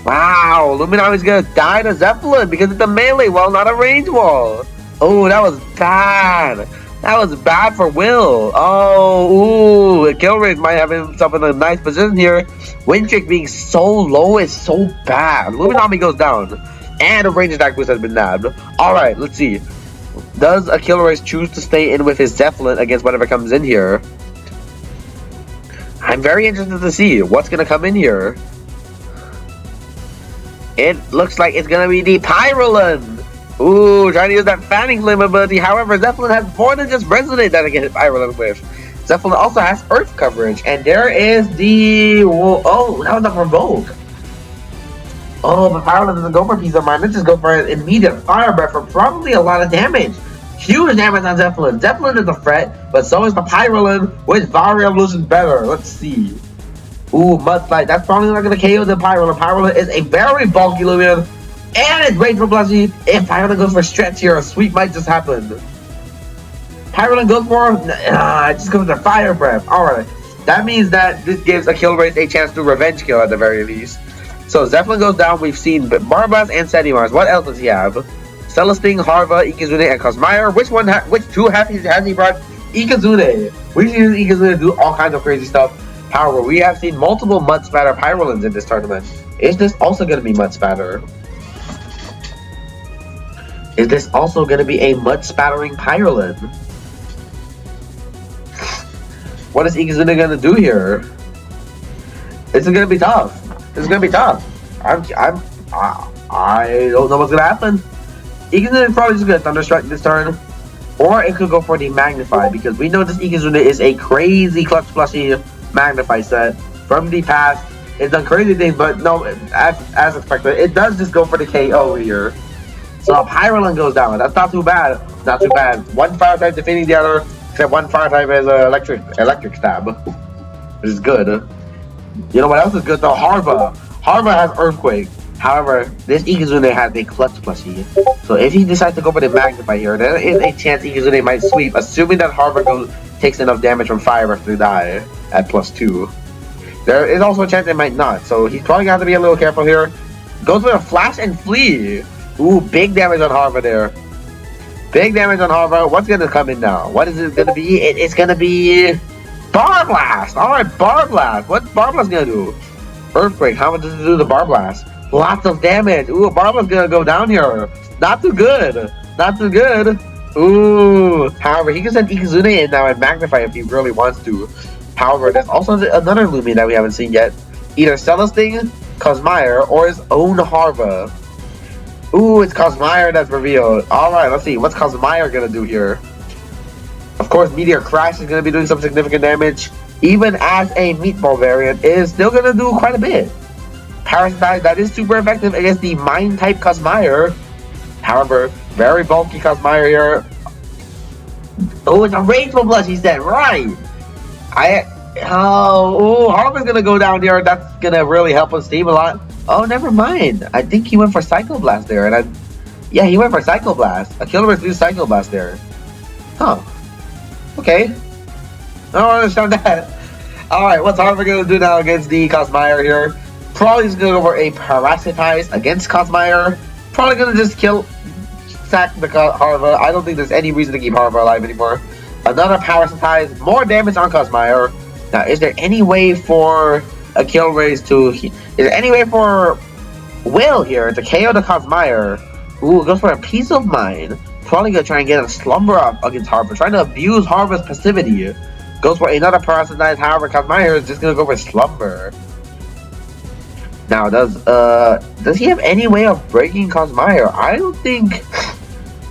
Wow, Luminami's going to die to Zeppelin because it's a melee wall, not a range wall. Oh, that was bad. That was bad for Will. Oh, ooh. Killraze might have himself in a nice position here. Wintrix being so low is so bad. Luminami goes down. And a range attack boost has been nabbed. Alright, let's see. Does a Killraze choose to stay in with his Zeppelin against whatever comes in here? I'm very interested to see what's going to come in here. It looks like it's going to be the Pyroland. Ooh, trying to use that Fanning Flame ability. However, Zeppelin has more than just Resonate that I can hit Pyroland with. Zeppelin also has Earth coverage. And there is the... Oh, that was a Provoke. Oh, but Pyroland doesn't go for Peace of Mind. Let's just go for an immediate Fire Breath for probably a lot of damage. Huge damage on Zeppelin. Zeppelin is a threat, but so is the Pyroland, which Varia Evolution better. Let's see. Ooh, Mudslide. That's probably not going to KO the Pyroland. Pyroland is a very bulky Lumion. And it's Rageful Plushie. If Pyroland goes for Stretch here, a sweep might just happen. Pyroland goes for... it just goes for Fire Breath. Alright. That means that this gives a Killraze a chance to revenge kill at the very least. So Zeppelin goes down. We've seen Barblast and Sedimars. What else does he have? Celestine, Harva, Ikazune, and Cosmire. Which two has he brought? Ikazune. We've seen Ikazune do all kinds of crazy stuff. However, we have seen multiple Mud Spatter Pyrolands in this tournament. Is this also going to be Mud Spatter? Is this also going to be a mud spattering Pyrolin? What is Ikizuna going to do here? This is going to be tough. This is going to be tough. I don't know what's going to happen. Ikizuna is probably just going to Thunderstrike this turn. Or it could go for the Magnify, because we know this Ikizuna is a crazy clutch plushy Magnify set from the past. It's done crazy things, but no, as expected, it does just go for the KO here. So Pyrolin goes down. That's not too bad. Not too bad. One fire type defeating the other, except one fire type is electric stab, which is good. You know what else is good though? Harva. Harva has Earthquake. However, this Ikizuna has a clutch plushie. So if he decides to go for the Magnify here, there is a chance Ikizuna might sweep, assuming that Harva takes enough damage from fire after die at +2. There is also a chance it might not, so he's probably gonna have to be a little careful here. Goes with a Flash and Flee. Ooh, big damage on Harva there. Big damage on Harva. What's gonna come in now? What is it gonna be? It's gonna be Bar Blast. Alright, Bar Blast. What's Bar Blast gonna do? Earthquake. How much does it do to Bar Blast? Lots of damage. Ooh, Bar Blast gonna go down here. Not too good. Not too good. Ooh. However, he can send Ikizuna in now and Magnify if he really wants to. However, there's also another Lumi that we haven't seen yet. Either Celesting, Cosmire, or his own Harva. Ooh, it's Cosmire that's revealed. Alright, let's see. What's Cosmire gonna do here? Of course, Meteor Crash is gonna be doing some significant damage. Even as a Meatball variant, it is still gonna do quite a bit. Parasite, that is super effective against the Mine-type Cosmire. However, very bulky Cosmire here. Oh, it's a Rageful Blush, he said. Right! Harva's gonna go down here. That's gonna really help his team a lot. Oh, never mind. I think he went for Psycho Blast there, and yeah, he went for Psycho Blast. A Killer Bear's Psycho Blast there. Huh. Okay. I don't understand that. Alright, what's Harva gonna do now against the Cosmire here? Probably just gonna go for a Parasitize against Cosmire. Probably gonna just sack the Harva. I don't think there's any reason to keep Harva alive anymore. Another Parasitize, more damage on Cosmire. Now, is there any way for a Killraze to... Is there any way for Will here to KO the Cosmire? Ooh, goes for a Peace of Mind. Probably gonna try and get a Slumber up against Harva, trying to abuse Harva's passivity. Goes for another Parasitize, however, Cosmire is just gonna go for Slumber. Now, does he have any way of breaking Cosmire? I don't think...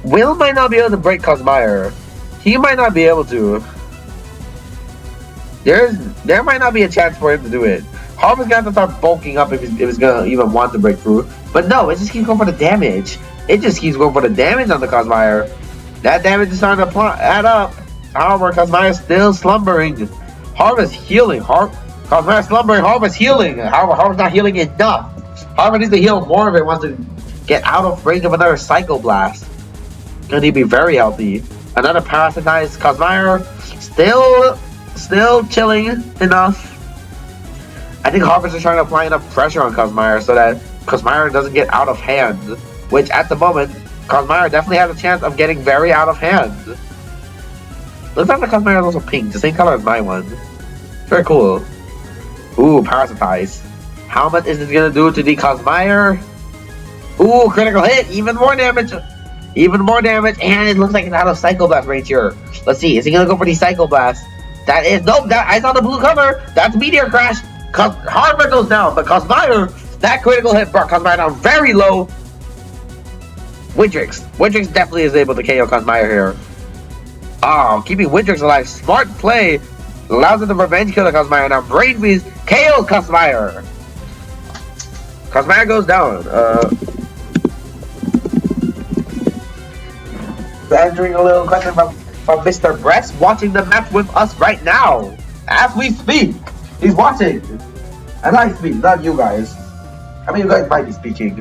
Will might not be able to break Cosmire. He might not be able to. There might not be a chance for him to do it. Harva's gonna have to start bulking up if he's gonna even want to break through. But no, it just keeps going for the damage. It just keeps going for the damage on the Cosmire. That damage is starting to add up. However, Cosmire's still slumbering. Harva's healing. Cosmire's slumbering. Harva's healing. However, Harva's not healing enough. Harva needs to heal more if it wants to get out of range of another Psycho Blast. Gonna need to be very healthy. Another Parasitized Cosmire. Still chilling enough. I think Harva's just trying to apply enough pressure on Cosmire so that Cosmire doesn't get out of hand. Which, at the moment, Cosmire definitely has a chance of getting very out of hand. Looks like the Cosmire is also pink, the same color as my one. Very cool. Ooh, Parasitize. How much is this gonna do to the Cosmire? Ooh, critical hit! Even more damage! Even more damage, and it looks like it's out of Psycho Blast range here. Let's see, is he gonna go for the Psycho Blast? That is, nope, I saw the blue cover! That's Meteor Crash! Harva goes down, but Cosmire, that critical hit brought Cosmire down very low. Windrix definitely is able to KO Cosmire here. Oh, keeping Windrix alive, smart play. Allows him to revenge kill the Cosmire. Now Brain Freeze KO Cosmire. Cosmire goes down. Answering a little question from Mr. Bress, watching the match with us right now. As we speak. He's watching. And I speak, not you guys. I mean, you guys might be speaking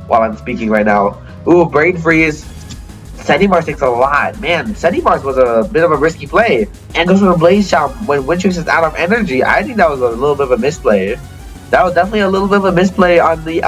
while I'm speaking right now. Ooh, Brain Freeze. Sedimars takes a lot. Man, Sedimars was a bit of a risky play. And goes for the Blaze Shot when Windrix is out of energy. I think that was a little bit of a misplay. That was definitely a little bit of a misplay on the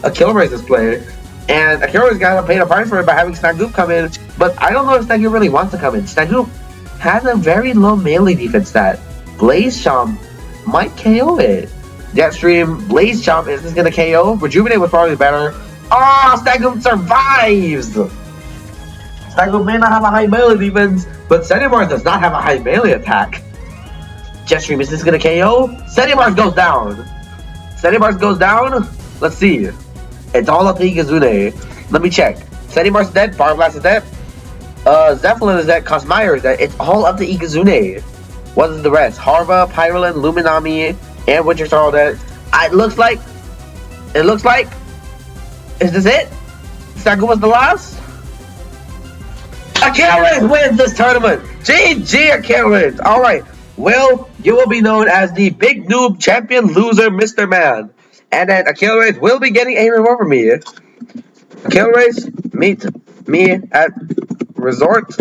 Killraze's play. And Akira's got to pay the price for it by having Snagoop come in. But I don't know if Snagoop really wants to come in. Snagoop has a very low melee defense stat. Blaze Chomp might KO it. Jetstream, Blaze Chomp is going to KO. Rejuvenate was probably better. Oh, Stagum survives! Stagum may not have a high melee defense, but Senimar does not have a high melee attack. Jet Stream, is this gonna KO? Senimar goes down! Senimar goes down? Let's see. It's all up to Ikazune. Let me check. Senimar's dead, Fire Blast is dead. Zeppelin is dead, Cosmire is dead. It's all up to Ikazune. What is the rest? Harva, Pyrolin, Luminami, and Winter Star all dead. It looks like... Is this it? Saguma's the last? Achilles wins this tournament! GG Achilles! Alright, well, you will be known as the Big Noob Champion Loser Mr. Man. And then Achilles will be getting a reward from me. Achilles, meet me at Resort